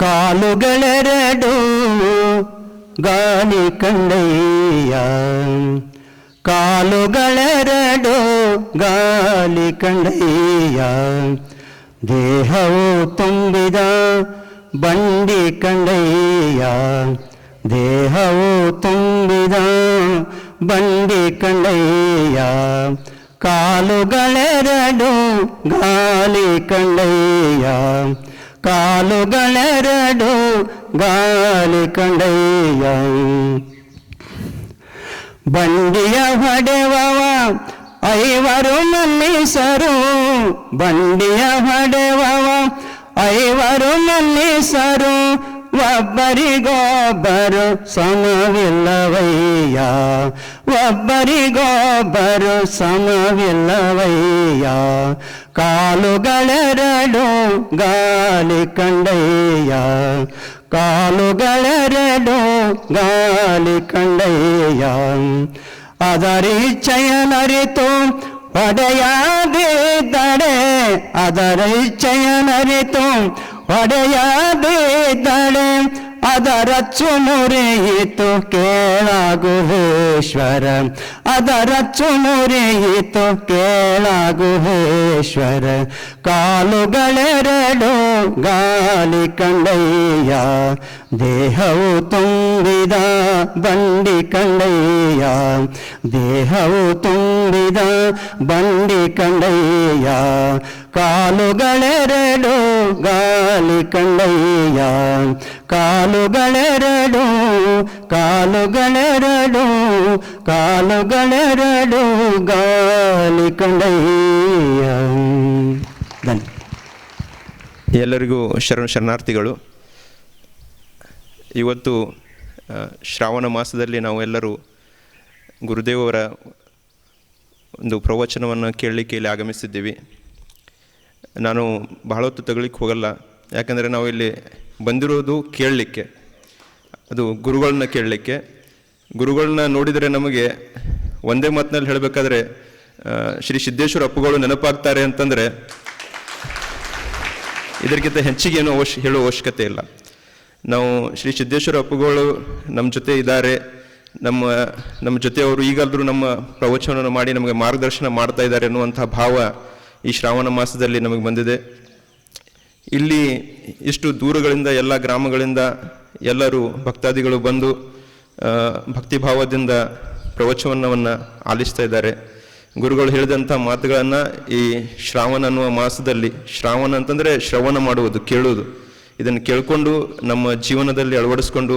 ಕಾಲುಗಳೆರಡು ಗಾಳಿ ಕಂಡಯ್ಯ, ಕಾಲುಗಳೆರಡು ಗಾಳಿ ಕಂಡಯ್ಯ, ದೇಹವು ತುಂಬಿದ ಬಂಡಿ ಕಂಡಯ್ಯ, ದೇಹವು ತುಂಬಿದ ಬಂಡಿ ಕಂಡಯ್ಯ, ಕಾಲುಗಳೆರಡು ಗಾಳಿ ಕಂಡಯ್ಯ, ಕಾಲುಗಳೆರಡು ಗಾಳಿ ಕಂಡಯ್ಯ. ಬಂಡಿಯ ಹೊಡೆವವ ಐವರು ಮಲ್ಲಿಸರು, ಬಂಡಿಯ ಹೊಡೆವವ ಐವರು ಮಲ್ಲಿಸರು, ಒಬ್ಬರಿಗೊಬ್ಬರು ಸಮವಿಲ್ಲವಯ್ಯ, ಒಬ್ಬರಿಗೊಬ್ಬರು ಸಮವಿಲ್ಲವಯ್ಯ, ಕಾಲುಗಳೆರಡು ಗಾಳಿ ಕಂಡಯ್ಯ, ಕಾಲುಗಳೆರಡು ಗಾಳಿ ಕಂಡಯ್ಯ. ಅದರಿಚ್ಛೆಯನರಿತು ಹೊಡೆಯದಿದ್ದರೆ, ಅದರಿಚ್ಛೆಯನರಿತು ಹೊಡೆಯದಿದ್ದರೆ, ಅದರಚ್ಚು ಮುರಿಯಿತು ಕೇಳಾಗುಹೇಶ್ವರ, ಅದರಚ್ಚು ಮುರಿಯಿತು ಕೇಳಾಗುಹೇಶ್ವರ, ಕಾಲುಗಳೆರಡು ಗಾಳಿ ಕಂಡಯ್ಯ, ದೇಹವು ತುಂಬಿದ ಬಂಡಿ ಕಂಡಯ್ಯ, ದೇಹವು ತುಂಬಿದ ಬಂಡಿ ಕಂಡಯ್ಯ, ಕಾಲುಗಳೆರಡು ಗಾಳಿ ಕಂಡಯ್ಯ, ಕಾಲುಗಳೆರಡು, ಕಾಲುಗಳೆರಡು, ಕಾಲುಗಳೆರಡು ಗಾಳಿ ಕಂಡಯ್ಯ. ಎಲ್ಲರಿಗೂ ಶರಣಾರ್ಥಿಗಳು. ಇವತ್ತು ಶ್ರಾವಣ ಮಾಸದಲ್ಲಿ ನಾವು ಎಲ್ಲರೂ ಗುರುದೇವರ ಒಂದು ಪ್ರವಚನವನ್ನು ಕೇಳಲಿಕ್ಕೆ ಇಲ್ಲಿ ಆಗಮಿಸಿದ್ದೀವಿ. ನಾನು ಬಹಳ ಹೊತ್ತು ತಗೊಳ್ಳಿಕ್ಕೆ ಹೋಗಲ್ಲ, ಯಾಕಂದರೆ ನಾವು ಇಲ್ಲಿ ಬಂದಿರೋದು ಕೇಳಲಿಕ್ಕೆ, ಅದು ಗುರುಗಳನ್ನ ಕೇಳಲಿಕ್ಕೆ. ಗುರುಗಳನ್ನ ನೋಡಿದರೆ ನಮಗೆ ಒಂದೇ ಮಾತಿನಲ್ಲಿ ಹೇಳಬೇಕಾದ್ರೆ ಶ್ರೀ ಸಿದ್ದೇಶ್ವರ ಅಪ್ಪುಗಳು ನೆನಪಾಗ್ತಾರೆ ಅಂತಂದರೆ ಇದಕ್ಕಿಂತ ಹೆಚ್ಚಿಗೆ ಏನೂ ಹೇಳೋ ಅವಶ್ಯಕತೆ ಇಲ್ಲ. ನಾವು ಶ್ರೀ ಸಿದ್ದೇಶ್ವರ ಅಪ್ಪುಗಳು ನಮ್ಮ ಜೊತೆ ಇದ್ದಾರೆ, ನಮ್ಮ ಜೊತೆ ಅವರು ಈಗಾದರೂ ನಮ್ಮ ಪ್ರವಚನವನ್ನು ಮಾಡಿ ನಮಗೆ ಮಾರ್ಗದರ್ಶನ ಮಾಡ್ತಾ ಇದ್ದಾರೆ ಅನ್ನುವಂಥ ಭಾವ ಈ ಶ್ರಾವಣ ಮಾಸದಲ್ಲಿ ನಮಗೆ ಬಂದಿದೆ. ಇಲ್ಲಿ ಇಷ್ಟು ದೂರಗಳಿಂದ ಎಲ್ಲ ಗ್ರಾಮಗಳಿಂದ ಎಲ್ಲರೂ ಭಕ್ತಾದಿಗಳು ಬಂದು ಭಕ್ತಿಭಾವದಿಂದ ಪ್ರವಚನವನ್ನು ಆಲಿಸ್ತಾ ಇದ್ದಾರೆ. ಗುರುಗಳು ಹೇಳಿದಂಥ ಮಾತುಗಳನ್ನು ಈ ಶ್ರಾವಣ ಅನ್ನುವ ಮಾಸದಲ್ಲಿ, ಶ್ರಾವಣ ಅಂತಂದರೆ ಶ್ರವಣ ಮಾಡುವುದು, ಕೇಳುವುದು, ಇದನ್ನು ಕೇಳಿಕೊಂಡು ನಮ್ಮ ಜೀವನದಲ್ಲಿ ಅಳವಡಿಸ್ಕೊಂಡು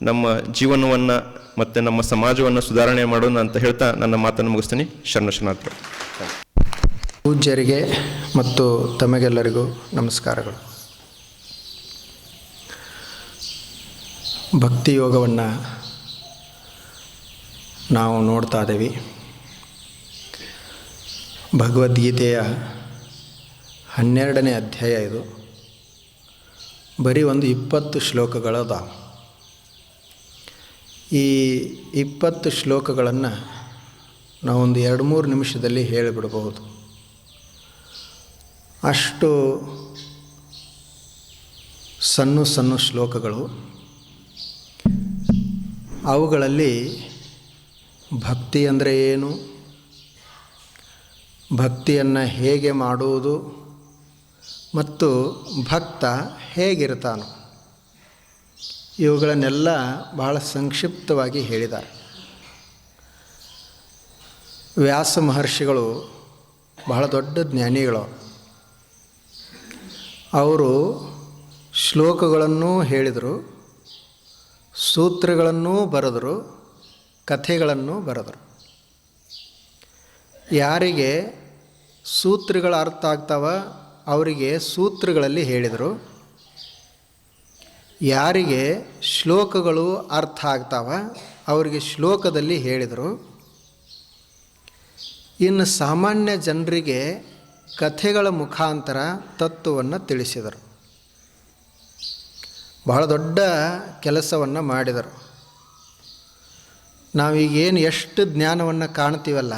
ನಮ್ಮ ಜೀವನವನ್ನು ಮತ್ತು ನಮ್ಮ ಸಮಾಜವನ್ನು ಸುಧಾರಣೆ ಮಾಡೋಣ ಅಂತ ಹೇಳ್ತಾ ನನ್ನ ಮಾತನ್ನು ಮುಗಿಸ್ತೀನಿ. ಶರಣಾರ್ಥಿಗಳು. ಪೂಜ್ಯರಿಗೆ ಮತ್ತು ತಮಗೆಲ್ಲರಿಗೂ ನಮಸ್ಕಾರಗಳು. ಭಕ್ತಿ ಯೋಗವನ್ನು ನಾವು ನೋಡ್ತಾ ಇದ್ದೀವಿ. ಭಗವದ್ಗೀತೆಯ 12ನೇ ಅಧ್ಯಾಯ ಇದು. ಬರೀ ಒಂದು 20 ಶ್ಲೋಕಗಳದ. ಈ 20 ಶ್ಲೋಕಗಳನ್ನು ನಾವೊಂದು 2-3 ನಿಮಿಷದಲ್ಲಿ ಹೇಳಿಬಿಡಬಹುದು. ಅಷ್ಟು ಸಣ್ಣ ಶ್ಲೋಕಗಳು. ಅವುಗಳಲ್ಲಿ ಭಕ್ತಿ ಅಂದರೆ ಏನು, ಭಕ್ತಿಯನ್ನು ಹೇಗೆ ಮಾಡುವುದು ಮತ್ತು ಭಕ್ತ ಹೇಗಿರ್ತಾನೋ ಇವುಗಳನ್ನೆಲ್ಲ ಬಹಳ ಸಂಕ್ಷಿಪ್ತವಾಗಿ ಹೇಳಿದ್ದಾರೆ. ವ್ಯಾಸ ಮಹರ್ಷಿಗಳು ಬಹಳ ದೊಡ್ಡ ಜ್ಞಾನಿಗಳು. ಅವರು ಶ್ಲೋಕಗಳನ್ನೂ ಹೇಳಿದರು, ಸೂತ್ರಗಳನ್ನೂ ಬರೆದರು, ಕಥೆಗಳನ್ನು ಬರೆದರು. ಯಾರಿಗೆ ಸೂತ್ರಗಳು ಅರ್ಥ ಆಗ್ತಾವ ಅವರಿಗೆ ಸೂತ್ರಗಳಲ್ಲಿ ಹೇಳಿದರು, ಯಾರಿಗೆ ಶ್ಲೋಕಗಳು ಅರ್ಥ ಆಗ್ತಾವ ಅವರಿಗೆ ಶ್ಲೋಕದಲ್ಲಿ ಹೇಳಿದರು. ಇನ್ನು ಸಾಮಾನ್ಯ ಜನರಿಗೆ ಕಥೆಗಳ ಮುಖಾಂತರ ತತ್ವವನ್ನು ತಿಳಿಸಿದರು. ಬಹಳ ದೊಡ್ಡ ಕೆಲಸವನ್ನು ಮಾಡಿದರು. ನಾವೀಗೇನು ಎಷ್ಟು ಜ್ಞಾನವನ್ನು ಕಾಣ್ತೀವಲ್ಲ,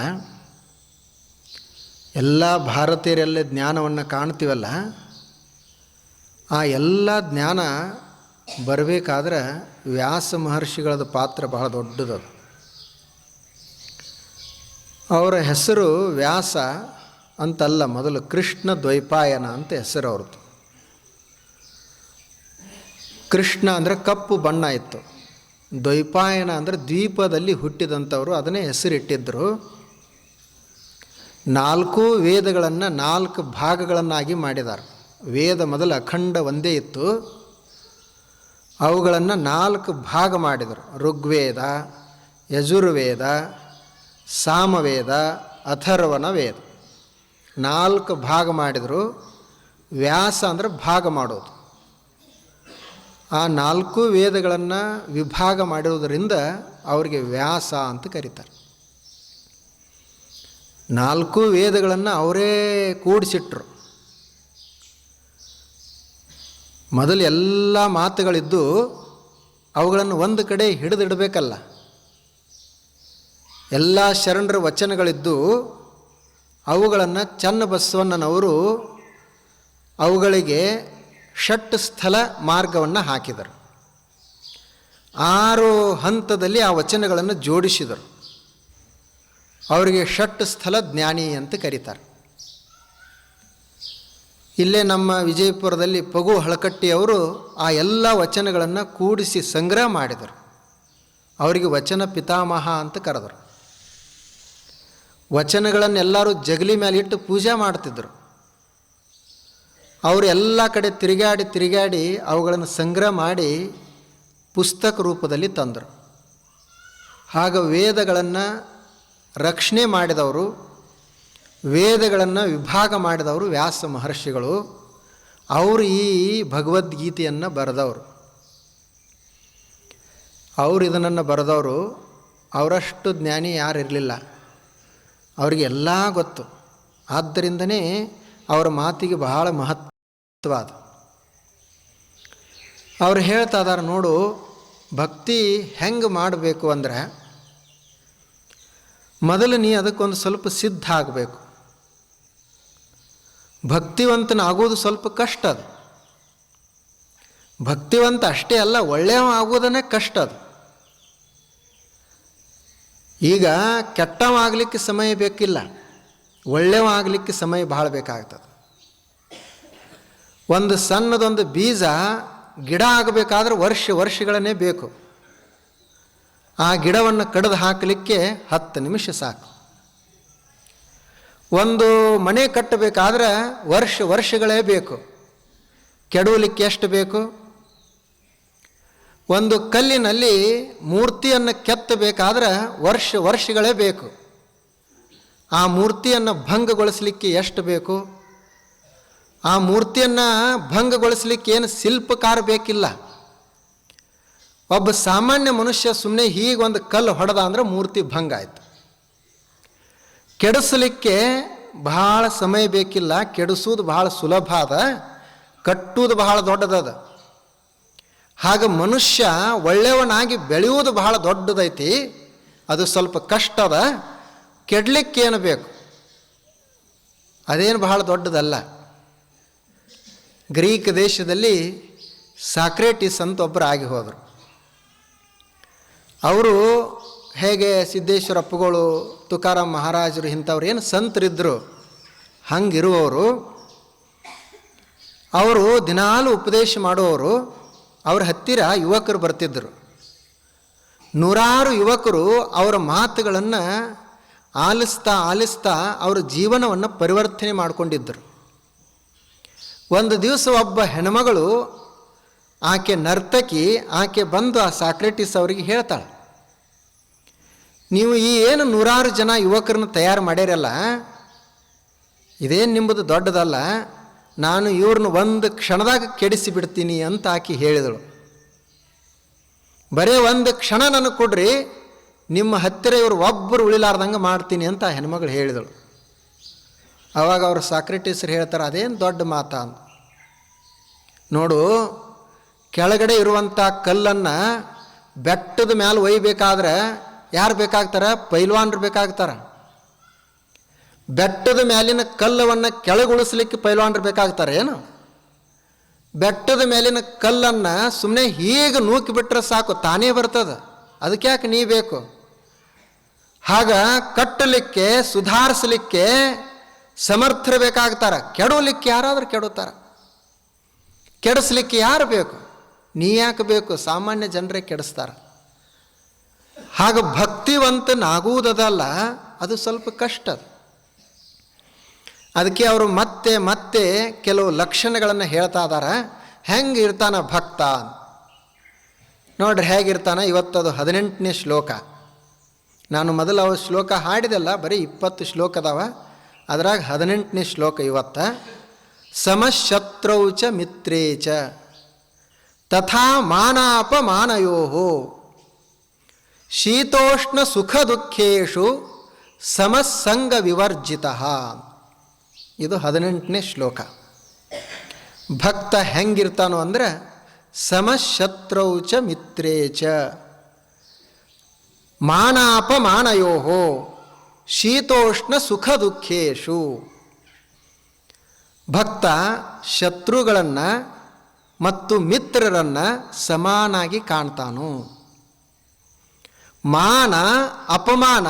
ಎಲ್ಲ ಭಾರತೀಯರೆಲ್ಲ ಜ್ಞಾನವನ್ನು ಕಾಣ್ತೀವಲ್ಲ, ಆ ಎಲ್ಲ ಜ್ಞಾನ ಬರಬೇಕಾದ್ರೆ ವ್ಯಾಸ ಮಹರ್ಷಿಗಳದ ಪಾತ್ರ ಬಹಳ ದೊಡ್ಡದದು. ಅವರ ಹೆಸರು ವ್ಯಾಸ ಅಂತಲ್ಲ, ಮೊದಲು ಕೃಷ್ಣ ದ್ವೈಪಾಯನ ಅಂತ ಹೆಸರು ಅವ್ರದ್ದು. ಕೃಷ್ಣ ಅಂದರೆ ಕಪ್ಪು ಬಣ್ಣ ಇತ್ತು, ದ್ವೈಪಾಯನ ಅಂದರೆ ದ್ವೀಪದಲ್ಲಿ ಹುಟ್ಟಿದಂಥವರು, ಅದನ್ನೇ ಹೆಸರಿಟ್ಟಿದ್ದರು. 4 ವೇದಗಳನ್ನು 4 ಭಾಗಗಳನ್ನಾಗಿ ಮಾಡಿದ್ದಾರೆ. ವೇದ ಮೊದಲು ಅಖಂಡ ಒಂದೇ ಇತ್ತು, ಅವುಗಳನ್ನು 4 ಭಾಗ ಮಾಡಿದರು. ಋಗ್ವೇದ, ಯಜುರ್ವೇದ, ಸಾಮವೇದ, ಅಥರ್ವಣ ವೇದ 4 ಭಾಗ ಮಾಡಿದರು. ವ್ಯಾಸ ಅಂದರೆ ಭಾಗ ಮಾಡೋದು. ಆ 4 ವೇದಗಳನ್ನು ವಿಭಾಗ ಮಾಡಿರುವುದರಿಂದ ಅವರಿಗೆ ವ್ಯಾಸ ಅಂತ ಕರೀತಾರೆ. 4 ವೇದಗಳನ್ನು ಅವರೇ ಕೂಡಿಸಿಟ್ರು. ಮೊದಲು ಎಲ್ಲ ಮಾತುಗಳಿದ್ದು ಅವುಗಳನ್ನು ಒಂದು ಕಡೆ ಹಿಡಿದಿಡಬೇಕಲ್ಲ. ಎಲ್ಲ ಶರಣರ ವಚನಗಳಿದ್ದು ಅವುಗಳನ್ನು ಚನ್ನಬಸವಣ್ಣನವರು ಅವುಗಳಿಗೆ ಷಟ್ ಸ್ಥಳ ಮಾರ್ಗವನ್ನು ಹಾಕಿದರು. 6 ಹಂತದಲ್ಲಿ ಆ ವಚನಗಳನ್ನು ಜೋಡಿಸಿದರು. ಅವರಿಗೆ ಷಟ್ ಸ್ಥಳ ಜ್ಞಾನಿ ಅಂತ ಕರೀತಾರೆ. ಇಲ್ಲೇ ನಮ್ಮ ವಿಜಯಪುರದಲ್ಲಿ ಪಗು ಹಳಕಟ್ಟಿಯವರು ಆ ಎಲ್ಲ ವಚನಗಳನ್ನು ಕೂಡಿಸಿ ಸಂಗ್ರಹ ಮಾಡಿದರು. ಅವರಿಗೆ ವಚನ ಪಿತಾಮಹ ಅಂತ ಕರೆದರು. ವಚನಗಳನ್ನೆಲ್ಲರೂ ಜಗಲಿ ಮೇಲೆ ಇಟ್ಟು ಪೂಜೆ ಮಾಡ್ತಿದ್ದರು. ಅವರು ಎಲ್ಲ ಕಡೆ ತಿರುಗಾಡಿ ಅವುಗಳನ್ನು ಸಂಗ್ರಹ ಮಾಡಿ ಪುಸ್ತಕ ರೂಪದಲ್ಲಿ ತಂದರು. ಆಗ ವೇದಗಳನ್ನು ರಕ್ಷಣೆ ಮಾಡಿದವರು, ವೇದಗಳನ್ನು ವಿಭಾಗ ಮಾಡಿದವರು ವ್ಯಾಸ ಮಹರ್ಷಿಗಳು. ಅವರು ಈ ಭಗವದ್ಗೀತೆಯನ್ನು ಬರೆದವರು. ಅವರು ಇದನ್ನು ಬರೆದವರು. ಅವರಷ್ಟು ಜ್ಞಾನಿ ಯಾರಿರಲಿಲ್ಲ, ಅವರಿಗೆ ಎಲ್ಲ ಗೊತ್ತು. ಆದ್ದರಿಂದನೇ ಅವರ ಮಾತಿಗೆ ಬಹಳ ಮಹತ್ವವಾದ. ಅವರು ಹೇಳ್ತಾ ಇದ್ದಾರೆ, ನೋಡು, ಭಕ್ತಿ ಹೆಂಗೆ ಮಾಡಬೇಕು ಅಂದರೆ ಮೊದಲು ನೀ ಅದಕ್ಕೊಂದು ಸ್ವಲ್ಪ ಸಿದ್ಧ ಆಗಬೇಕು. ಭಕ್ತಿವಂತನಾಗೋದು ಸ್ವಲ್ಪ ಕಷ್ಟ ಅದು. ಭಕ್ತಿವಂತ ಅಷ್ಟೇ ಅಲ್ಲ, ಒಳ್ಳೆಯ ಆಗೋದನ್ನೇ ಕಷ್ಟ ಅದು. ಈಗ ಕೆಟ್ಟವಾಗಲಿಕ್ಕೆ ಸಮಯ ಬೇಕಿಲ್ಲ, ಒಳ್ಳೆಯವಾಗಲಿಕ್ಕೆ ಸಮಯ ಬಹಳ ಬೇಕಾಗ್ತದೆ. ಒಂದು ಸಣ್ಣದೊಂದು ಬೀಜ ಗಿಡ ಆಗಬೇಕಾದ್ರೆ ವರ್ಷಗಳನ್ನೇ ಬೇಕು. ಆ ಗಿಡವನ್ನು ಕಡಿದು ಹಾಕಲಿಕ್ಕೆ 10 ನಿಮಿಷ ಸಾಕು. ಒಂದು ಮನೆ ಕಟ್ಟಬೇಕಾದ್ರೆ ವರ್ಷಗಳೇ ಬೇಕು. ಕೆಡವಲಿಕ್ಕೆ ಎಷ್ಟು ಬೇಕು? ಒಂದು ಕಲ್ಲಿನಲ್ಲಿ ಮೂರ್ತಿಯನ್ನು ಕೆತ್ತಬೇಕಾದ್ರೆ ವರ್ಷಗಳೇ ಬೇಕು. ಆ ಮೂರ್ತಿಯನ್ನು ಭಂಗಗೊಳಿಸಲಿಕ್ಕೆ ಎಷ್ಟು ಬೇಕು? ಆ ಮೂರ್ತಿಯನ್ನು ಭಂಗಗೊಳಿಸಲಿಕ್ಕೆ ಏನು ಶಿಲ್ಪಕಾರ ಬೇಕಿಲ್ಲ. ಒಬ್ಬ ಸಾಮಾನ್ಯ ಮನುಷ್ಯ ಸುಮ್ಮನೆ ಹೀಗೊಂದು ಕಲ್ಲು ಹೊಡೆದ ಅಂದ್ರೆ ಮೂರ್ತಿ ಭಂಗ ಆಯಿತು. ಕೆಡಿಸಲಿಕ್ಕೆ ಬಹಳ ಸಮಯ ಬೇಕಿಲ್ಲ, ಕೆಡಿಸೋದು ಬಹಳ ಸುಲಭ ಅದ, ಕಟ್ಟುವುದು ಬಹಳ ದೊಡ್ಡದದ. ಹಾಗೆ ಮನುಷ್ಯ ಒಳ್ಳೆಯವನಾಗಿ ಬೆಳೆಯುವುದು ಬಹಳ ದೊಡ್ಡದೈತಿ, ಅದು ಸ್ವಲ್ಪ ಕಷ್ಟ ಅದ. ಕೆಡಲಿಕ್ಕೇನು ಬೇಕು? ಅದೇನು ಬಹಳ ದೊಡ್ಡದಲ್ಲ. ಗ್ರೀಕ್ ದೇಶದಲ್ಲಿ ಸಾಕ್ರೇಟಿಸ್ ಅಂತ ಒಬ್ಬರು ಆಗಿ ಹೋದರು. ಅವರು ಹೇಗೆ ಸಿದ್ದೇಶ್ವರ ಅಪ್ಪಗಳು, ತುಕಾರಾಮ್ ಮಹಾರಾಜರು ಇಂಥವ್ರು ಏನು ಸಂತರಿದ್ದರು ಹಂಗಿರುವವರು. ಅವರು ದಿನಾಲು ಉಪದೇಶ ಮಾಡುವವರು. ಅವ್ರ ಹತ್ತಿರ ಯುವಕರು ಬರ್ತಿದ್ದರು. 100 ಯುವಕರು ಅವರ ಮಾತುಗಳನ್ನು ಆಲಿಸ್ತಾ ಅವರ ಜೀವನವನ್ನು ಪರಿವರ್ತನೆ ಮಾಡಿಕೊಂಡಿದ್ದರು. ಒಂದು ದಿವಸ ಒಬ್ಬ ಹೆಣ್ಮಗಳು, ಆಕೆ ನರ್ತಕಿ, ಆಕೆ ಬಂದು ಆ ಸಾಕ್ರೇಟಿಸ್ ಅವರಿಗೆ ಹೇಳ್ತಾಳೆ, ನೀವು ಈ ಏನು 100 ಜನ ಯುವಕರನ್ನು ತಯಾರು ಮಾಡ್ಯಾರಲ್ಲ, ಇದೇನು ನಿಮ್ಮದು ದೊಡ್ಡದಲ್ಲ, ನಾನು ಇವ್ರನ್ನ ಒಂದು ಕ್ಷಣದಾಗ ಕೆಡಿಸಿ ಬಿಡ್ತೀನಿ ಅಂತ ಆಕೆ ಹೇಳಿದಳು. ಬರೀ ಒಂದು ಕ್ಷಣ ನನಗೆ ಕೊಡ್ರಿ, ನಿಮ್ಮ ಹತ್ತಿರ ಇವರು ಒಬ್ಬರು ಉಳಿಲಾರ್ದಂಗೆ ಮಾಡ್ತೀನಿ ಅಂತ ಆ ಹೆಣ್ಮಗಳು ಹೇಳಿದಳು. ಆವಾಗ ಅವರು ಸಾಕ್ರೇಟಿಸರು ಹೇಳ್ತಾರೆ, ಅದೇನು ದೊಡ್ಡ ಮಾತಾ ಅಂತ. ನೋಡು, ಕೆಳಗಡೆ ಇರುವಂಥ ಕಲ್ಲನ್ನು ಬೆಟ್ಟದ ಮೇಲೆ ಒಯ್ಯಬೇಕಾದ್ರೆ ಯಾರು ಬೇಕಾಗ್ತಾರೆ? ಪೈಲ್ವಾನ್ರು ಬೇಕಾಗ್ತಾರೆ. ಬೆಟ್ಟದ ಮೇಲಿನ ಕಲ್ಲವನ್ನು ಕೆಳಗುಳಿಸ್ಲಿಕ್ಕೆ ಪೈಲ್ವಾನ್ರು ಬೇಕಾಗ್ತಾರೆ ಏನು? ಬೆಟ್ಟದ ಮೇಲಿನ ಕಲ್ಲನ್ನು ಸುಮ್ಮನೆ ಹೀಗೆ ನೂಕಿಬಿಟ್ರೆ ಸಾಕು, ತಾನೇ ಬರ್ತದೆ. ಅದಕ್ಕೆ ಯಾಕೆ ನೀ ಬೇಕು? ಆಗ ಕಟ್ಟಲಿಕ್ಕೆ, ಸುಧಾರಿಸಲಿಕ್ಕೆ ಸಮರ್ಥರು ಬೇಕಾಗ್ತಾರೆ. ಕೆಡವಲಿಕ್ಕೆ ಯಾರಾದರೂ ಕೆಡುತ್ತಾರೆ, ಕೆಡಿಸ್ಲಿಕ್ಕೆ ಯಾರು ಬೇಕು? ನೀ ಯಾಕೆ ಬೇಕು? ಸಾಮಾನ್ಯ ಜನರೇ ಕೆಡಿಸ್ತಾರೆ. ಹಾಗೆ ಭಕ್ತಿವಂತನಾಗುವುದಲ್ಲ, ಅದು ಸ್ವಲ್ಪ ಕಷ್ಟ. ಅದಕ್ಕೆ ಅವರು ಮತ್ತೆ ಮತ್ತೆ ಕೆಲವು ಲಕ್ಷಣಗಳನ್ನು ಹೇಳ್ತಾ ಇದ್ದಾರೆ. ಹೆಂಗೆ ಇರ್ತಾನ ಭಕ್ತ ನೋಡ್ರಿ, ಹೇಗಿರ್ತಾನೆ. ಇವತ್ತದು 18ನೇ ಶ್ಲೋಕ. ನಾನು ಮೊದಲು ಅವ ಶ್ಲೋಕ ಹಾಡಿದೆಲ್ಲ, ಬರೀ 20 ಶ್ಲೋಕ ಅದಾವ, ಅದ್ರಾಗ 18ನೇ ಶ್ಲೋಕ ಇವತ್ತ. ಸಮಶತ್ರೌ ಚ ಮಿತ್ರೇ ಚ ತಥಾ ಮಾನಾಪಮಾನಯೋ ಶೀತೋಷ್ಣ ಸುಖ ದುಃಖೇಶು ಸಮಸಂಗ ವಿವರ್ಜಿತ. ಇದು 18ನೇ ಶ್ಲೋಕ. ಭಕ್ತ ಹೆಂಗಿರ್ತಾನೋ ಅಂದರೆ ಸಮಶತ್ರೌ ಚ ಮಿತ್ರೇ ಚ ಮಾನಾಪಮಾನಯೋ ಶೀತೋಷ್ಣ ಸುಖ ದುಃಖೇಶು. ಭಕ್ತ ಶತ್ರುಗಳನ್ನು ಮತ್ತು ಮಿತ್ರರನ್ನು ಸಮಾನಾಗಿ ಕಾಣ್ತಾನು. ಮಾನ ಅಪಮಾನ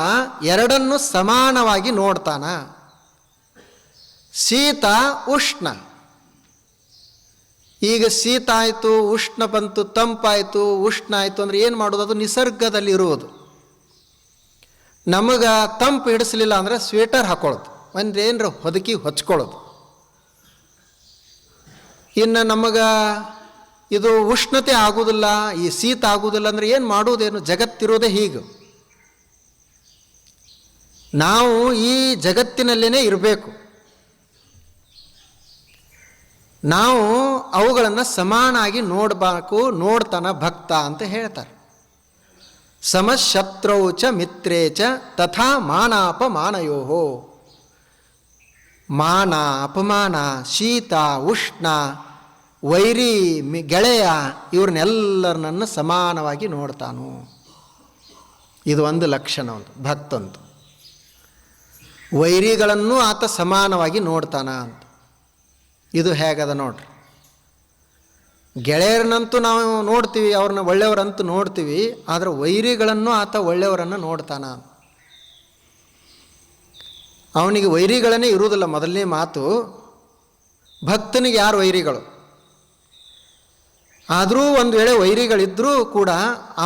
ಎರಡನ್ನೂ ಸಮಾನವಾಗಿ ನೋಡ್ತಾನ. ಶೀತ ಉಷ್ಣ, ಈಗ ಶೀತ ಆಯಿತು, ಉಷ್ಣ ಬಂತು, ತಂಪಾಯಿತು, ಉಷ್ಣ ಆಯಿತು ಅಂದರೆ ಏನು ಮಾಡೋದು? ಅದು ನಿಸರ್ಗದಲ್ಲಿ ಇರುವುದು. ನಮಗೆ ತಂಪು ಹಿಡಿಸಲಿಲ್ಲ ಅಂದರೆ ಸ್ವೆಟರ್ ಹಾಕೊಳ್ಳೋದು, ಒಂದು ಏನರ ಹೊದಕಿ ಹೊಚ್ಕೊಳ್ಳೋದು. ಇನ್ನು ನಮಗೆ ಇದು ಉಷ್ಣತೆ ಆಗುವುದಿಲ್ಲ, ಈ ಶೀತ ಆಗುವುದಿಲ್ಲ ಅಂದರೆ ಏನು ಮಾಡುವುದೇನು? ಜಗತ್ತಿರೋದೇ ಹೀಗೆ. ನಾವು ಈ ಜಗತ್ತಿನಲ್ಲೇ ಇರಬೇಕು. ನಾವು ಅವುಗಳನ್ನು ಸಮಾನಾಗಿ ನೋಡಬೇಕು, ನೋಡ್ತಾನ ಭಕ್ತ ಅಂತ ಹೇಳ್ತಾರೆ. ಸಮಶತ್ರೌ ಚ ಮಿತ್ರೇ ಚ ತಥಾ ಮಾನಾಪಮಾನಯೋ. ಮಾನ ಅಪಮಾನ, ಶೀತ ಉಷ್ಣ, ವೈರಿ ಗೆಳೆಯ, ಇವ್ರನ್ನೆಲ್ಲರನ್ನ ಸಮಾನವಾಗಿ ನೋಡ್ತಾನು. ಇದು ಒಂದು ಲಕ್ಷಣ, ಒಂದು ಭಕ್ತಂತು. ವೈರಿಗಳನ್ನು ಆತ ಸಮಾನವಾಗಿ ನೋಡ್ತಾನ ಅಂತ. ಇದು ಹೇಗದ ನೋಡ್ರಿ. ಗೆಳೆಯರನ್ನಂತೂ ನಾವು ನೋಡ್ತೀವಿ, ಅವ್ರನ್ನ ಒಳ್ಳೆಯವರಂತೂ ನೋಡ್ತೀವಿ, ಆದರೆ ವೈರಿಗಳನ್ನು ಆತ ಒಳ್ಳೆಯವರನ್ನು ನೋಡ್ತಾನ. ಅವನಿಗೆ ವೈರಿಗಳನ್ನೇ ಇರುವುದಿಲ್ಲ. ಮೊದಲನೇ ಮಾತು, ಭಕ್ತನಿಗೆ ಯಾರು ವೈರಿಗಳು? ಆದರೂ ಒಂದು ವೇಳೆ ವೈರಿಗಳಿದ್ದರೂ ಕೂಡ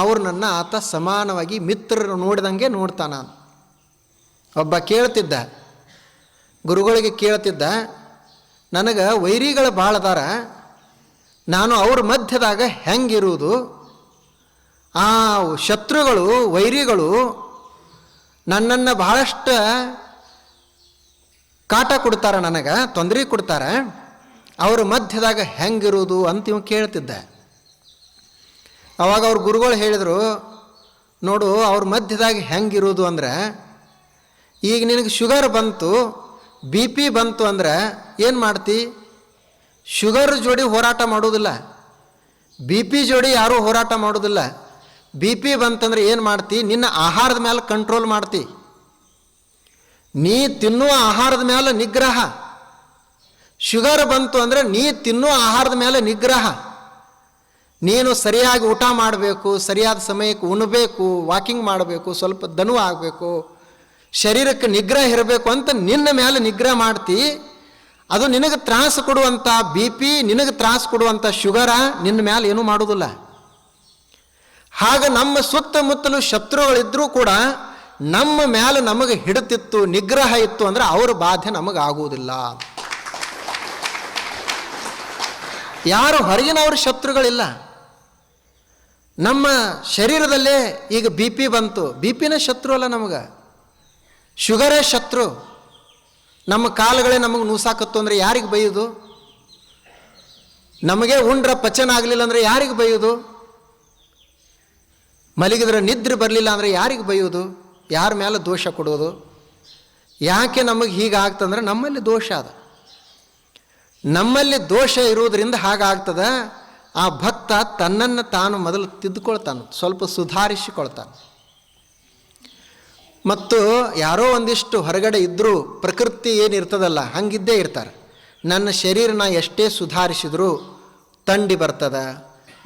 ಅವ್ರನ್ನ ಆತ ಸಮಾನವಾಗಿ ಮಿತ್ರರು ನೋಡಿದಂಗೆ ನೋಡ್ತಾನ. ಒಬ್ಬ ಕೇಳ್ತಿದ್ದ, ಗುರುಗಳಿಗೆ ಕೇಳ್ತಿದ್ದ, ನನಗೆ ವೈರಿಗಳು ಭಾಳ ಅದಾರ, ನಾನು ಅವ್ರ ಮಧ್ಯದಾಗ ಹೆಂಗಿರುವುದು? ಆ ಶತ್ರುಗಳು, ವೈರಿಗಳು ನನ್ನನ್ನು ಬಹಳಷ್ಟು ಕಾಟ ಕೊಡ್ತಾರೆ, ನನಗೆ ತೊಂದರೆ ಕೊಡ್ತಾರೆ, ಅವ್ರ ಮಧ್ಯದಾಗ ಹೆಂಗಿರುವುದು ಅಂತ ಇವ್ ಕೇಳ್ತಿದ್ದ. ಅವಾಗ ಅವ್ರ ಗುರುಗಳು ಹೇಳಿದರು, ನೋಡು, ಅವ್ರ ಮಧ್ಯದಾಗ ಹೆಂಗಿರುವುದು ಅಂದರೆ, ಈಗ ನಿನಗೆ ಶುಗರ್ ಬಂತು, BP ಬಂತು ಅಂದರೆ ಏನು ಮಾಡ್ತಿ? ಶುಗರ್ ಜೋಡಿ ಹೋರಾಟ ಮಾಡೋದಿಲ್ಲ, BP ಜೋಡಿ ಯಾರೂ ಹೋರಾಟ ಮಾಡೋದಿಲ್ಲ. BP ಬಂತಂದ್ರೆ ಏನು ಮಾಡ್ತಿ? ನಿನ್ನ ಆಹಾರದ ಮೇಲೆ ಕಂಟ್ರೋಲ್ ಮಾಡ್ತಿ. ನೀ ತಿನ್ನುವ ಆಹಾರದ ಮೇಲೆ ನಿಗ್ರಹ. ಶುಗರ್ ಬಂತು ಅಂದರೆ ನೀ ತಿನ್ನುವ ಆಹಾರದ ಮೇಲೆ ನಿಗ್ರಹ. ನೀನು ಸರಿಯಾಗಿ ಊಟ ಮಾಡಬೇಕು, ಸರಿಯಾದ ಸಮಯಕ್ಕೆ ಉಣ್ಣಬೇಕು, ವಾಕಿಂಗ್ ಮಾಡಬೇಕು, ಸ್ವಲ್ಪ ದನುವು ಆಗಬೇಕು, ಶರೀರಕ್ಕೆ ನಿಗ್ರಹ ಇರಬೇಕು ಅಂತ ನಿನ್ನ ಮೇಲೆ ನಿಗ್ರಹ ಮಾಡ್ತಿ. ಅದು ನಿನಗೆ ತ್ರಾಸ ಕೊಡುವಂಥ BP, ನಿನಗೆ ತ್ರಾಸ ಕೊಡುವಂಥ ಶುಗರ ನಿನ್ನ ಮೇಲೆ ಏನೂ ಮಾಡೋದಿಲ್ಲ. ಹಾಗೆ ನಮ್ಮ ಸುತ್ತಮುತ್ತಲು ಶತ್ರುಗಳಿದ್ದರೂ ಕೂಡ ನಮ್ಮ ಮೇಲೆ ನಮಗೆ ಹಿಡಿತಿತ್ತು, ನಿಗ್ರಹ ಇತ್ತು ಅಂದರೆ ಅವ್ರ ಬಾಧೆ ನಮಗಾಗುವುದಿಲ್ಲ. ಯಾರು ಹೊರಗಿನವ್ರ ಶತ್ರುಗಳಿಲ್ಲ. ನಮ್ಮ ಶರೀರದಲ್ಲೇ ಈಗ BP ಬಂತು, BPನ ಶತ್ರು ಅಲ್ಲ ನಮಗೆ, ಶುಗರೇ ಶತ್ರು. ನಮ್ಮ ಕಾಲುಗಳೇ ನಮಗೆ ನೂಸಾಕತ್ತು ಅಂದರೆ ಯಾರಿಗೆ ಬೈಯೋದು? ನಮಗೆ ಉಂಡ್ರ ಪಚನ ಆಗಲಿಲ್ಲ ಅಂದರೆ ಯಾರಿಗೆ ಬೈಯೋದು? ಮಲಗಿದ್ರೆ ನಿದ್ರೆ ಬರಲಿಲ್ಲ ಅಂದರೆ ಯಾರಿಗೆ ಬೈಯೋದು? ಯಾರ ಮೇಲೆ ದೋಷ ಕೊಡೋದು? ಯಾಕೆ ನಮಗೆ ಹೀಗಾಗ್ತಂದ್ರೆ ನಮ್ಮಲ್ಲಿ ದೋಷ ಅದ. ನಮ್ಮಲ್ಲಿ ದೋಷ ಇರುವುದರಿಂದ ಹಾಗಾಗ್ತದೆ. ಆ ಭಕ್ತ ತನ್ನನ್ನು ತಾನು ಮೊದಲು ತಿದ್ದುಕೊಳ್ತಾನೆ, ಸ್ವಲ್ಪ ಸುಧಾರಿಸಿಕೊಳ್ತಾನೆ. ಮತ್ತು ಯಾರೋ ಒಂದಿಷ್ಟು ಹೊರಗಡೆ ಇದ್ದರೂ ಪ್ರಕೃತಿ ಏನಿರ್ತದಲ್ಲ ಹಂಗಿದ್ದೇ ಇರ್ತಾರೆ. ನನ್ನ ಶರೀರನ ಎಷ್ಟೇ ಸುಧಾರಿಸಿದರೂ ಥಂಡಿ ಬರ್ತದ,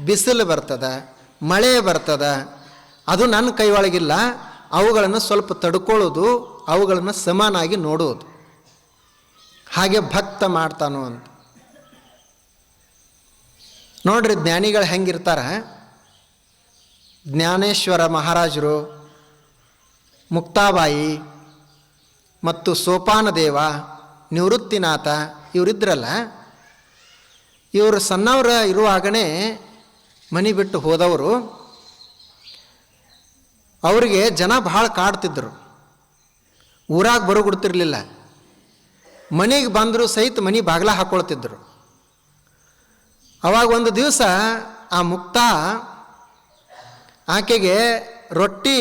ಬಿಸಿಲು ಬರ್ತದ, ಮಳೆ ಬರ್ತದ, ಅದು ನನ್ನ ಕೈ ಒಳಗಿಲ್ಲ. ಅವುಗಳನ್ನು ಸ್ವಲ್ಪ ತಡ್ಕೊಳ್ಳೋದು, ಅವುಗಳನ್ನು ಸಮಾನಾಗಿ ನೋಡುವುದು. ಹಾಗೆ ಭಕ್ತ ಮಾಡ್ತಾನೋ ಅಂತ ನೋಡ್ರಿ. ಜ್ಞಾನಿಗಳು ಹೆಂಗಿರ್ತಾರ, ಜ್ಞಾನೇಶ್ವರ ಮಹಾರಾಜರು, ಮುಕ್ತಾಬಾಯಿ ಮತ್ತು ಸೋಪಾನದೇವ, ನಿವೃತ್ತಿನಾಥ ಇವರಿದ್ರಲ್ಲ, ಇವರು ಸಣ್ಣವರ ಇರುವಾಗಲೇ ಮನೆ ಬಿಟ್ಟು ಹೋದವರು. ಅವರಿಗೆ ಜನ ಭಾಳ ಕಾಡ್ತಿದ್ರು, ಊರಾಗ ಬರೋಗುಡ್ತಿರ್ಲಿಲ್ಲ. ಮನೆಗೆ ಬಂದರೂ ಸಹಿತ ಮನೆ ಬಾಗಿಲ ಹಾಕ್ಕೊಳ್ತಿದ್ರು. ಅವಾಗ ಒಂದು ದಿವಸ ಆ ಮುಕ್ತಾ ಆಕೆಗೆ ರೊಟ್ಟಿ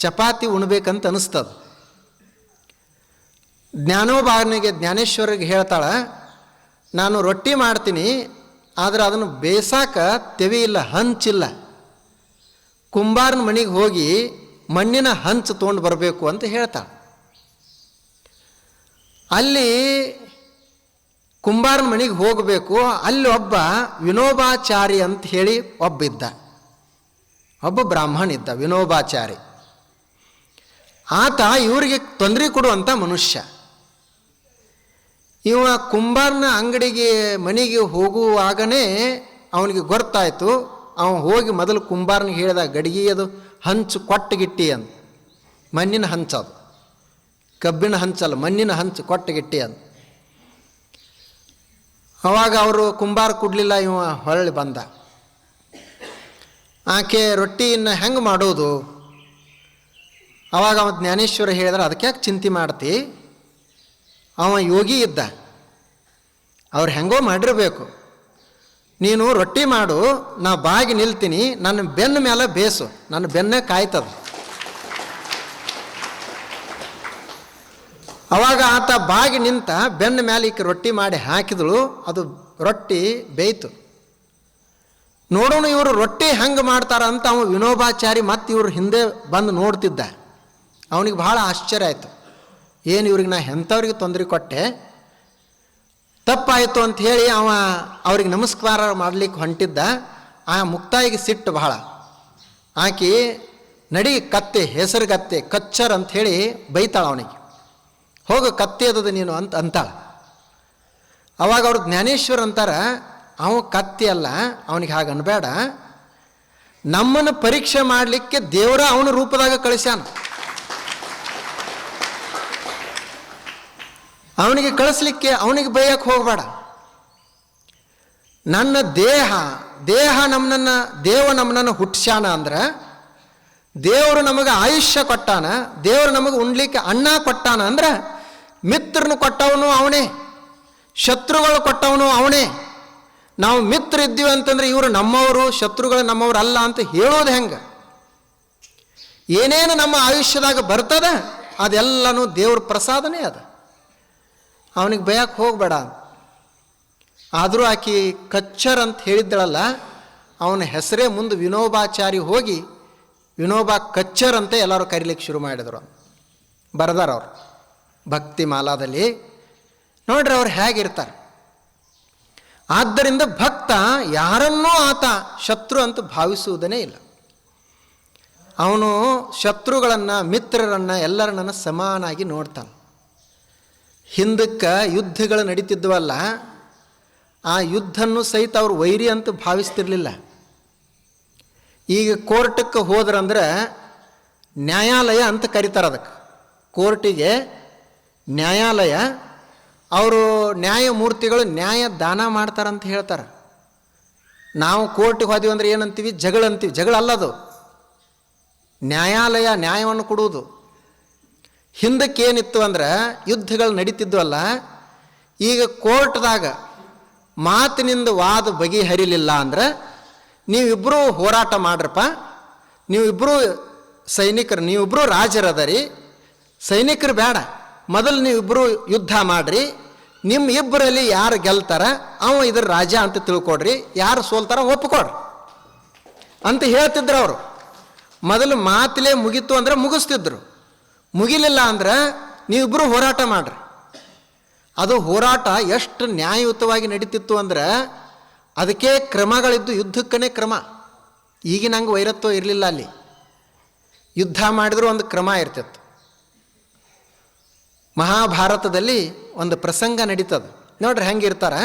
ಚಪಾತಿ ಉಣ್ಬೇಕಂತ ಅನಿಸ್ತದ. ಜ್ಞಾನೇಶ್ವರಿಗೆ ಹೇಳ್ತಾಳೆ, ನಾನು ರೊಟ್ಟಿ ಮಾಡ್ತೀನಿ, ಆದರೆ ಅದನ್ನು ಬೇಸಾಕ ತೆವಿ ಇಲ್ಲ, ಹಂಚಿಲ್ಲ. ಕುಂಬಾರನ ಮನೆಗೆ ಹೋಗಿ ಮಣ್ಣಿನ ಹಂಚು ತೊಗೊಂಡು ಬರಬೇಕು ಅಂತ ಹೇಳ್ತಾಳೆ. ಅಲ್ಲಿ ಕುಂಬಾರನ ಮನೆಗೆ ಹೋಗಬೇಕು. ಅಲ್ಲಿ ಒಬ್ಬ ವಿನೋಬಾಚಾರಿ ಅಂತ ಹೇಳಿ ಒಬ್ಬ ಬ್ರಾಹ್ಮಣ ಇದ್ದ, ವಿನೋಬಾಚಾರಿ. ಆತ ಇವರಿಗೆ ತೊಂದರೆ ಕೊಡುವಂಥ ಮನುಷ್ಯ. ಇವ ಕುಂಬಾರನ ಅಂಗಡಿಗೆ ಮನೆಗೆ ಹೋಗುವಾಗನೇ ಅವನಿಗೆ ಗೊತ್ತಾಯಿತು. ಅವ ಹೋಗಿ ಮೊದಲು ಕುಂಬಾರನಿಗೆ ಹೇಳಿದ, ಗಡಿಗೆ ಅದು ಹಂಚು ಕೊಟ್ಟಗಿಟ್ಟಿ ಅಂತ. ಮಣ್ಣಿನ ಹಂಚದು, ಕಬ್ಬಿನ ಹಂಚಲ್ಲ, ಮಣ್ಣಿನ ಹಂಚು ಕೊಟ್ಟಗಿಟ್ಟಿ ಅಂತ. ಅವಾಗ ಅವರು ಕುಂಬಾರ ಕೊಡಲಿಲ್ಲ, ಇವ ಹೊರಳಿ ಬಂದ. ಆಕೆ ರೊಟ್ಟಿಯನ್ನು ಹೆಂಗೆ ಮಾಡೋದು? ಅವಾಗ ಅವ ಜ್ಞಾನೇಶ್ವರ ಹೇಳಿದ್ರೆ, ಅದಕ್ಕೆ ಯಾಕೆ ಚಿಂತೆ ಮಾಡ್ತಿ, ಅವ ಯೋಗಿ ಇದ್ದ, ಅವ್ರು ಹೆಂಗೋ ಮಾಡಿರಬೇಕು. ನೀನು ರೊಟ್ಟಿ ಮಾಡು, ನಾ ಬಾಗಿ ನಿಲ್ತೀನಿ, ನನ್ನ ಬೆನ್ನ ಮೇಲೆ ಬೇಸು, ನನ್ನ ಬೆನ್ನೇ ಕಾಯ್ತದ. ಅವಾಗ ಆತ ಬಾಗಿ ನಿಂತ, ಬೆನ್ನ ಮೇಲೆ ಈಕೆ ರೊಟ್ಟಿ ಮಾಡಿ ಹಾಕಿದಳು. ಅದು ರೊಟ್ಟಿ ಬೇಯ್ತು. ನೋಡೋಣ ಇವರು ರೊಟ್ಟಿ ಹೆಂಗೆ ಮಾಡ್ತಾರ ಅಂತ ಅವ ವಿನೋಬಾಚಾರಿ ಮತ್ತು ಇವ್ರ ಹಿಂದೆ ಬಂದು ನೋಡ್ತಿದ್ದ. ಅವನಿಗೆ ಭಾಳ ಆಶ್ಚರ್ಯ ಆಯಿತು. ಏನು ಇವ್ರಿಗೆ ನಾ ಎಂಥವ್ರಿಗೆ ತೊಂದರೆ ಕೊಟ್ಟೆ, ತಪ್ಪಾಯಿತು ಅಂತ ಹೇಳಿ ಅವ್ರಿಗೆ ನಮಸ್ಕಾರ ಮಾಡಲಿಕ್ಕೆ ಹೊಂಟಿದ್ದ. ಆ ಮುಕ್ತಾಯಿಗೆ ಸಿಟ್ಟು ಬಹಳ. ಆಕೆ ನಡಿ ಕತ್ತೆ, ಹೆಸರುಗತ್ತೆ, ಕಚ್ಚರ್ ಅಂಥೇಳಿ ಬೈತಾಳೆ ಅವನಿಗೆ. ಹೋಗು, ಕತ್ತೆ ಅದದು ನೀನು ಅಂತ ಅಂತಾಳೆ. ಅವಾಗ ಅವ್ರು ಜ್ಞಾನೇಶ್ವರ ಅಂತಾರ, ಅವ ಕತ್ತಿ ಅಲ್ಲ, ಅವನಿಗೆ ಹಾಗೆ ಅನ್ಬೇಡ, ನಮ್ಮನ್ನು ಪರೀಕ್ಷೆ ಮಾಡಲಿಕ್ಕೆ ದೇವರ ಅವನ ರೂಪದಾಗ ಕಳಿಸ್ಯಾನ. ಅವನಿಗೆ ಕಳಿಸ್ಲಿಕ್ಕೆ ಅವನಿಗೆ ಬೈಯಕ್ಕೆ ಹೋಗಬೇಡ. ನನ್ನ ದೇಹ ನಮ್ಮನ್ನು ಹುಟ್ಟಿಸ್ಯಾನ ಅಂದ್ರೆ, ದೇವರು ನಮಗೆ ಆಯುಷ್ಯ ಕೊಟ್ಟಾನ, ದೇವರು ನಮಗೆ ಉಣ್ಲಿಕ್ಕೆ ಅನ್ನ ಕೊಟ್ಟಾನ ಅಂದ್ರೆ, ಮಿತ್ರನು ಕೊಟ್ಟವನು ಅವನೇ, ಶತ್ರುಗಳು ಕೊಟ್ಟವನು ಅವನೇ. ನಾವು ಮಿತ್ರ ಇದ್ದೀವಿ ಅಂತಂದ್ರೆ ಇವರು ನಮ್ಮವರು, ಶತ್ರುಗಳು ನಮ್ಮವರು ಅಲ್ಲ ಅಂತ ಹೇಳೋದು ಹೆಂಗೆ? ಏನೇನು ನಮ್ಮ ಆಯುಷ್ಯದಾಗ ಬರ್ತದ ಅದೆಲ್ಲನೂ ದೇವ್ರ ಪ್ರಸಾದನೇ ಅದ. ಅವನಿಗೆ ಬಯಕ್ಕೆ ಹೋಗಬೇಡ. ಆದರೂ ಆಕೆ ಕಚ್ಚರ್ ಅಂತ ಹೇಳಿದ್ದಳಲ್ಲ, ಅವನ ಹೆಸರೇ ಮುಂದೆ ವಿನೋಬಾಚಾರಿ ಹೋಗಿ ವಿನೋಬಾ ಕಚ್ಚರ್ ಅಂತ ಎಲ್ಲರೂ ಕರೀಲಿಕ್ಕೆ ಶುರು ಮಾಡಿದರು. ಬರೆದಾರ ಅವರು ಭಕ್ತಿ ಮಾಲಾದಲ್ಲಿ. ನೋಡ್ರಿ ಅವ್ರು ಹೇಗಿರ್ತಾರೆ. ಆದ್ದರಿಂದ ಭಕ್ತ ಯಾರನ್ನೂ ಆತ ಶತ್ರು ಅಂತ ಭಾವಿಸುವುದನೇ ಇಲ್ಲ. ಅವನು ಶತ್ರುಗಳನ್ನು, ಮಿತ್ರರನ್ನು, ಎಲ್ಲರನ್ನ ಸಮಾನಾಗಿ ನೋಡ್ತಾನೆ. ಹಿಂದಕ್ಕೆ ಯುದ್ಧಗಳು ನಡೀತಿದ್ವಲ್ಲ, ಆ ಯುದ್ಧನೂ ಸಹಿತ ಅವರು ವೈರಿ ಅಂತ ಭಾವಿಸ್ತಿರ್ಲಿಲ್ಲ. ಈಗ ಕೋರ್ಟಕ್ಕೆ ಹೋದ್ರಂದ್ರೆ ನ್ಯಾಯಾಲಯ ಅಂತ ಕರೀತಾರೆ ಅದಕ್ಕೆ. ಕೋರ್ಟಿಗೆ ನ್ಯಾಯಾಲಯ. ಅವರು ನ್ಯಾಯಮೂರ್ತಿಗಳು ನ್ಯಾಯ ದಾನ ಮಾಡ್ತಾರಂತ ಹೇಳ್ತಾರೆ. ನಾವು ಕೋರ್ಟಿಗೆ ಹೋದ್ವಿ ಅಂದ್ರೆ ಏನಂತೀವಿ? ಜಗಳ ಅಂತೀವಿ. ಜಗಳ ಅಲ್ಲದು, ನ್ಯಾಯಾಲಯ ನ್ಯಾಯವನ್ನು ಕೊಡುವುದು. ಹಿಂದಕ್ಕೆ ಏನಿತ್ತು ಅಂದ್ರೆ ಯುದ್ಧಗಳು ನಡೀತಿದ್ವಲ್ಲ, ಈಗ ಕೋರ್ಟ್ದಾಗ ಮಾತಿನಿಂದ ವಾದ ಬಗೆಹರಿಲಿಲ್ಲ ಅಂದ್ರೆ ನೀವಿಬ್ಬರೂ ಹೋರಾಟ ಮಾಡ್ರಪ್ಪ, ನೀವಿಬ್ಬರೂ ಸೈನಿಕರು, ನೀವಿಬ್ಬರೂ ರಾಜರದರಿ, ಸೈನಿಕರು ಬೇಡ, ಮೊದಲು ನೀವಿಬ್ಬರೂ ಯುದ್ಧ ಮಾಡಿರಿ, ನಿಮ್ಮ ಇಬ್ಬರಲ್ಲಿ ಯಾರು ಗೆಲ್ತಾರ ಅವ ಇದ್ರ ರಾಜ ಅಂತ ತಿಳ್ಕೊಡ್ರಿ, ಯಾರು ಸೋಲ್ತಾರ ಒಪ್ಪಿಕೊಡ್ರಿ ಅಂತ ಹೇಳ್ತಿದ್ರು ಅವರು. ಮೊದಲು ಮಾತಿಲೇ ಮುಗೀತು ಅಂದ್ರೆ ಮುಗಿಸ್ತಿದ್ರು, ಮುಗಿಲಿಲ್ಲ ಅಂದ್ರೆ ನೀವಿಬ್ಬರು ಹೋರಾಟ ಮಾಡ್ರಿ. ಅದು ಹೋರಾಟ ಎಷ್ಟು ನ್ಯಾಯಯುತವಾಗಿ ನಡೀತಿತ್ತು ಅಂದ್ರೆ ಅದಕ್ಕೆ ಕ್ರಮಗಳಿದ್ದು, ಯುದ್ಧಕ್ಕನೇ ಕ್ರಮ. ಈಗಿನ ಹಂಗೆ ವೈರತ್ವ ಇರಲಿಲ್ಲ. ಅಲ್ಲಿ ಯುದ್ಧ ಮಾಡಿದ್ರೂ ಒಂದು ಕ್ರಮ ಇರ್ತಿತ್ತು. ಮಹಾಭಾರತದಲ್ಲಿ ಒಂದು ಪ್ರಸಂಗ ನಡೀತದೆ ನೋಡ್ರಿ, ಹೆಂಗಿರ್ತಾರೆ.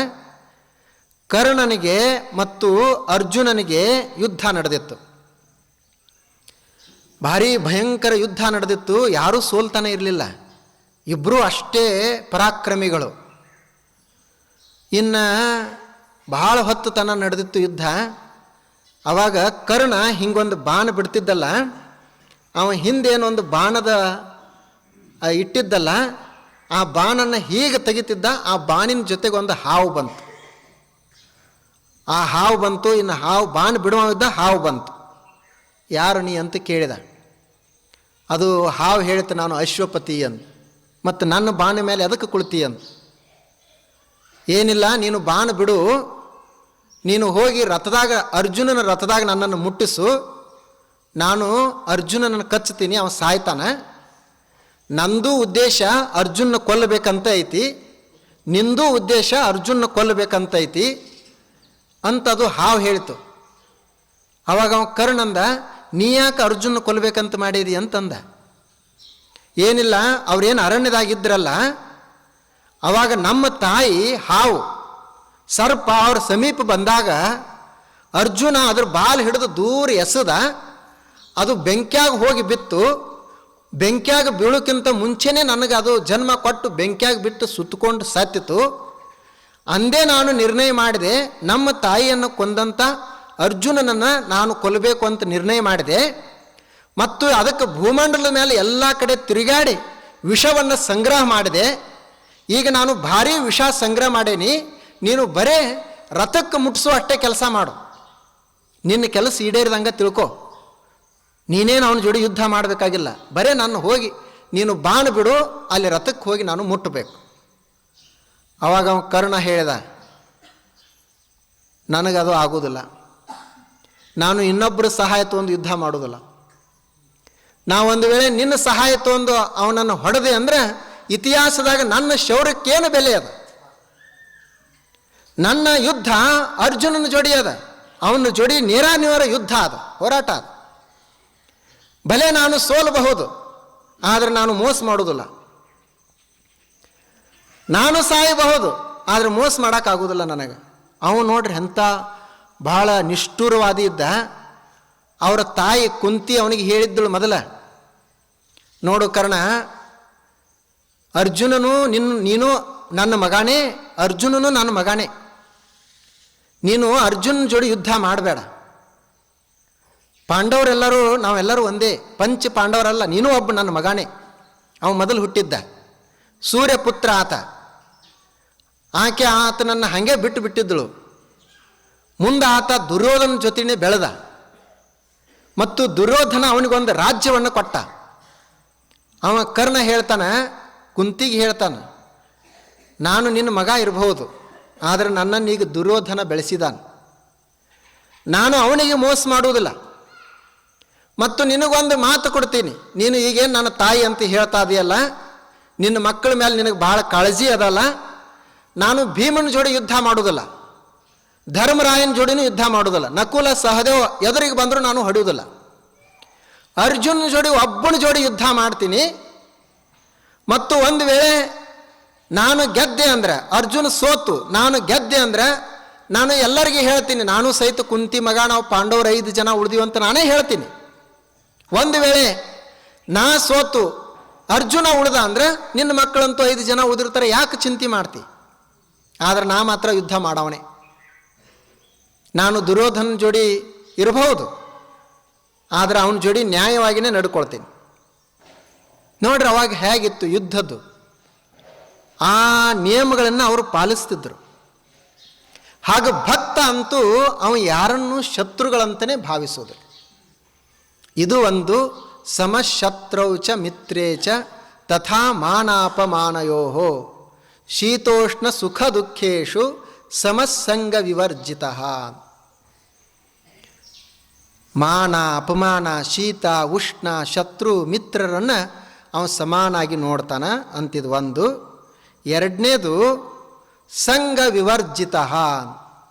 ಕರ್ಣನಿಗೆ ಮತ್ತು ಅರ್ಜುನನಿಗೆ ಯುದ್ಧ ನಡೆದಿತ್ತು. ಭಾರಿ ಭಯಂಕರ ಯುದ್ಧ ನಡೆದಿತ್ತು. ಯಾರೂ ಸೋಲ್ತಾನೆ ಇರಲಿಲ್ಲ. ಇಬ್ಬರೂ ಅಷ್ಟೇ ಪರಾಕ್ರಮಿಗಳು. ಇನ್ನು ಭಾಳ ಹೊತ್ತು ತನ ನಡೆದಿತ್ತು ಯುದ್ಧ. ಆವಾಗ ಕರ್ಣ ಹಿಂಗೊಂದು ಬಾಣ ಬಿಡ್ತಿದ್ದಲ್ಲ, ಅವ ಹಿಂದೇನೊಂದು ಬಾಣದ ಇಟ್ಟಿದ್ದಲ್ಲ, ಆ ಬಾಣನ್ನು ಹೀಗೆ ತೆಗಿತಿದ್ದ. ಆ ಬಾಣಿನ ಜೊತೆಗೆ ಒಂದು ಹಾವು ಬಂತು. ಆ ಹಾವು ಬಂತು. ಇನ್ನು ಹಾವು ಬಾಣ ಬಿಡುವಿದ್ದ, ಹಾವು ಬಂತು. ಯಾರು ನೀ ಅಂತ ಕೇಳಿದ. ಅದು ಹಾವು ಹೇಳಿತು, ನಾನು ಅಶ್ವಪತಿ ಅಂತ. ಮತ್ತು ನನ್ನ ಬಾಣ ಮೇಲೆ ಅದಕ್ಕೆ ಕುಳಿತಿ ಅಂತ. ಏನಿಲ್ಲ, ನೀನು ಬಾಣ ಬಿಡು, ನೀನು ಹೋಗಿ ರಥದಾಗ, ಅರ್ಜುನನ ರಥದಾಗ ನನ್ನನ್ನು ಮುಟ್ಟಿಸು. ನಾನು ಅರ್ಜುನನನ್ನು ಕಚ್ಚುತ್ತೀನಿ, ಅವನು ಸಾಯ್ತಾನೆ. ನಂದು ಉದ್ದೇಶ ಅರ್ಜುನ ಕೊಲ್ಲಬೇಕಂತ ಐತಿ, ನಿಂದು ಉದ್ದೇಶ ಅರ್ಜುನ ಕೊಲ್ಲಬೇಕಂತ ಐತಿ ಅಂತದು ಹಾವು ಹೇಳಿತು. ಅವಾಗ ಅವ ಕರ್ಣಂದ, ನೀ ಯಾಕೆ ಅರ್ಜುನ ಕೊಲ್ಲಬೇಕಂತ ಮಾಡಿದಿ ಅಂತಂದ. ಏನಿಲ್ಲ, ಅವ್ರೇನು ಅರಣ್ಯದಾಗಿದ್ರಲ್ಲ, ಅವಾಗ ನಮ್ಮ ತಾಯಿ ಹಾವು ಸರ್ಪ ಅವ್ರ ಸಮೀಪ ಬಂದಾಗ ಅರ್ಜುನ ಅದ್ರ ಬಾಲ್ ಹಿಡಿದು ದೂರ ಎಸೆದ. ಅದು ಬೆಂಕಿಯಾಗ ಹೋಗಿ ಬಿತ್ತು. ಬೆಂಕಿಯಾಗ ಬೀಳೋಕ್ಕಿಂತ ಮುಂಚೆನೇ ನನಗೆ ಅದು ಜನ್ಮ ಕೊಟ್ಟು ಬೆಂಕಿಯಾಗ ಬಿಟ್ಟು ಸುತ್ತಕೊಂಡು ಸತ್ತಿತು. ಅಂದೇ ನಾನು ನಿರ್ಣಯ ಮಾಡಿದೆ, ನಮ್ಮ ತಾಯಿಯನ್ನು ಕೊಂದಂಥ ಅರ್ಜುನನನ್ನು ನಾನು ಕೊಲ್ಲಬೇಕು ಅಂತ ನಿರ್ಣಯ ಮಾಡಿದೆ. ಮತ್ತು ಅದಕ್ಕೆ ಭೂಮಂಡಲದ ಮೇಲೆ ಎಲ್ಲ ಕಡೆ ತಿರುಗಾಡಿ ವಿಷವನ್ನು ಸಂಗ್ರಹ ಮಾಡಿದೆ. ಈಗ ನಾನು ಭಾರೀ ವಿಷ ಸಂಗ್ರಹ ಮಾಡೇನಿ. ನೀನು ಬರೇ ರಥಕ್ಕೆ ಮುಟ್ಟಿಸೋ ಅಷ್ಟೇ ಕೆಲಸ ಮಾಡು. ನಿನ್ನ ಕೆಲಸ ಈಡೇರಿದಂಗೆ ತಿಳ್ಕೊ. ನೀನೇನು ಅವನ ಜೋಡಿ ಯುದ್ಧ ಮಾಡಬೇಕಾಗಿಲ್ಲ. ಬರೇ ನಾನು ಹೋಗಿ ನೀನು ಬಾಣ ಬಿಡು, ಅಲ್ಲಿ ರಥಕ್ಕೆ ಹೋಗಿ ನಾನು ಮುಟ್ಟಬೇಕು. ಆವಾಗ ಅವನು ಕರ್ಣ ಹೇಳಿದ, ನನಗದು ಆಗೋದಿಲ್ಲ. ನಾನು ಇನ್ನೊಬ್ಬರ ಸಹಾಯ ತೊಗೊಂಡು ಯುದ್ಧ ಮಾಡೋದಿಲ್ಲ. ನಾವೊಂದು ವೇಳೆ ನಿನ್ನ ಸಹಾಯ ತೊಗೊಂಡು ಅವನನ್ನು ಹೊಡೆದೆ ಅಂದರೆ ಇತಿಹಾಸದಾಗ ನನ್ನ ಶೌರ್ಯಕ್ಕೇನು ಬೆಲೆ ಅದ? ನನ್ನ ಯುದ್ಧ ಅರ್ಜುನನ ಜೋಡಿ ಅದ. ಅವನ ಜೋಡಿ ನೇರ ಯುದ್ಧ ಅದ, ಹೋರಾಟ ಅದ. ಭಲೆ ನಾನು ಸೋಲಬಹುದು, ಆದರೆ ನಾನು ಮೋಸ ಮಾಡೋದಿಲ್ಲ. ನಾನು ಸಾಯಬಹುದು, ಆದರೆ ಮೋಸ ಮಾಡೋಕ್ಕಾಗೋದಿಲ್ಲ ನನಗೆ. ಅವನು ನೋಡ್ರಿ ಎಂಥ ಭಾಳ ನಿಷ್ಠುರವಾದಿ ಇದ್ದ. ಅವರ ತಾಯಿ ಕುಂತಿ ಅವನಿಗೆ ಹೇಳಿದ್ದಳು ಮೊದಲ, ನೋಡು ಕರ್ಣ, ಅರ್ಜುನನು ನೀನು ನನ್ನ ಮಗನೇ, ಅರ್ಜುನನು ನನ್ನ ಮಗನೇ. ನೀನು ಅರ್ಜುನನ ಜೋಡಿ ಯುದ್ಧ ಮಾಡಬೇಡ. ಪಾಂಡವರೆಲ್ಲರೂ ನಾವೆಲ್ಲರೂ ಒಂದೇ, ಪಂಚ ಪಾಂಡವರಲ್ಲ, ನೀನು ಒಬ್ಬ ನನ್ನ ಮಗನೇ. ಅವನು ಮೊದಲು ಹುಟ್ಟಿದ್ದ, ಸೂರ್ಯಪುತ್ರ ಆತ. ಆಕೆ ಆತನನ್ನು ಹಾಗೆ ಬಿಟ್ಟು ಬಿಟ್ಟಿದ್ದಳು. ಮುಂದೆ ಆತ ದುರ್ಯೋಧನ ಜೊತೆನೇ ಬೆಳೆದ. ಮತ್ತು ದುರ್ಯೋಧನ ಅವನಿಗೊಂದು ರಾಜ್ಯವನ್ನು ಕೊಟ್ಟ. ಅವ ಕರ್ಣ ಹೇಳ್ತಾನೆ, ಕುಂತಿಗೆ ಹೇಳ್ತಾನೆ, ನಾನು ನಿನ್ನ ಮಗ ಇರಬಹುದು, ಆದರೆ ನನ್ನನ್ನು ಈಗ ದುರ್ಯೋಧನ ಬೆಳೆಸಿದಾನೆ. ನಾನು ಅವನಿಗೆ ಮೋಸ ಮಾಡುವುದಿಲ್ಲ. ಮತ್ತು ನಿನಗೊಂದು ಮಾತು ಕೊಡ್ತೀನಿ, ನೀನು ಈಗೇನು ನನ್ನ ತಾಯಿ ಅಂತ ಹೇಳ್ತಾ ಇದೆಯಲ್ಲ, ನಿನ್ನ ಮಕ್ಕಳ ಮೇಲೆ ನಿನಗೆ ಭಾಳ ಕಾಳಜಿ ಅದಲ್ಲ. ನಾನು ಭೀಮನ ಜೋಡಿ ಯುದ್ಧ ಮಾಡೋದಿಲ್ಲ, ಧರ್ಮರಾಯನ ಜೋಡಿನೂ ಯುದ್ಧ ಮಾಡೋದಿಲ್ಲ, ನಕುಲ ಸಹದೇವ ಎದುರಿಗೆ ಬಂದರೂ ನಾನು ಹೊಡೆಯುವುದಿಲ್ಲ. ಅರ್ಜುನ ಜೋಡಿ ಒಬ್ಬನ ಜೋಡಿ ಯುದ್ಧ ಮಾಡ್ತೀನಿ. ಮತ್ತು ಒಂದು ವೇಳೆ ನಾನು ಗೆದ್ದೆ ಅಂದರೆ, ಅರ್ಜುನ ಸೋತು ನಾನು ಗೆದ್ದೆ ಅಂದರೆ, ನಾನು ಎಲ್ಲರಿಗೆ ಹೇಳ್ತೀನಿ, ನಾನು ಸಹಿತ ಕುಂತಿ ಮಗ, ನಾವು ಪಾಂಡವರು 5 ಜನ ಉಳಿದೀವಂತ ನಾನೇ ಹೇಳ್ತೀನಿ. ಒಂದು ವೇಳೆ ನಾ ಸೋತು ಅರ್ಜುನ ಉಳ್ದ ಅಂದರೆ, ನಿನ್ನ ಮಕ್ಕಳಂತೂ 5 ಜನ ಉಳಿದಿರ್ತಾರೆ, ಯಾಕೆ ಚಿಂತೆ ಮಾಡ್ತಿ? ಆದರೆ ನಾ ಮಾತ್ರ ಯುದ್ಧ ಮಾಡವನೇ. ನಾನು ದುರ್ಯೋಧನ ಜೋಡಿ ಇರಬಹುದು, ಆದರೆ ಅವನ ಜೋಡಿ ನ್ಯಾಯವಾಗಿಯೇ ನಡ್ಕೊಳ್ತೀನಿ. ನೋಡ್ರಿ ಅವಾಗ ಹೇಗಿತ್ತು ಯುದ್ಧದ್ದು. ಆ ನಿಯಮಗಳನ್ನು ಅವರು ಪಾಲಿಸ್ತಿದ್ರು. ಹಾಗೆ ಭಕ್ತ ಅಂತೂ ಅವನು ಯಾರನ್ನೂ ಶತ್ರುಗಳಂತಲೇ ಭಾವಿಸೋದು. ಇದು ಒಂದು ಸಮಶತ್ರೌಚ ಮಿತ್ರೇಚ ತಥಾ ಮಾನಾಪಮಾನಯೋ ಶೀತೋಷ್ಣ ಸುಖ ದುಃಖೇಶು ಸಮಸಂಗ ವಿವರ್ಜಿತ. ಮಾನ ಅಪಮಾನ, ಶೀತ ಉಷ್ಣ, ಶತ್ರು ಮಿತ್ರರನ್ನು ಅವನು ಸಮಾನಾಗಿ ನೋಡ್ತಾನ ಅಂತಿದ್ದು ಒಂದು. ಎರಡನೇದು ಸಂಘ ವಿವರ್ಜಿತ.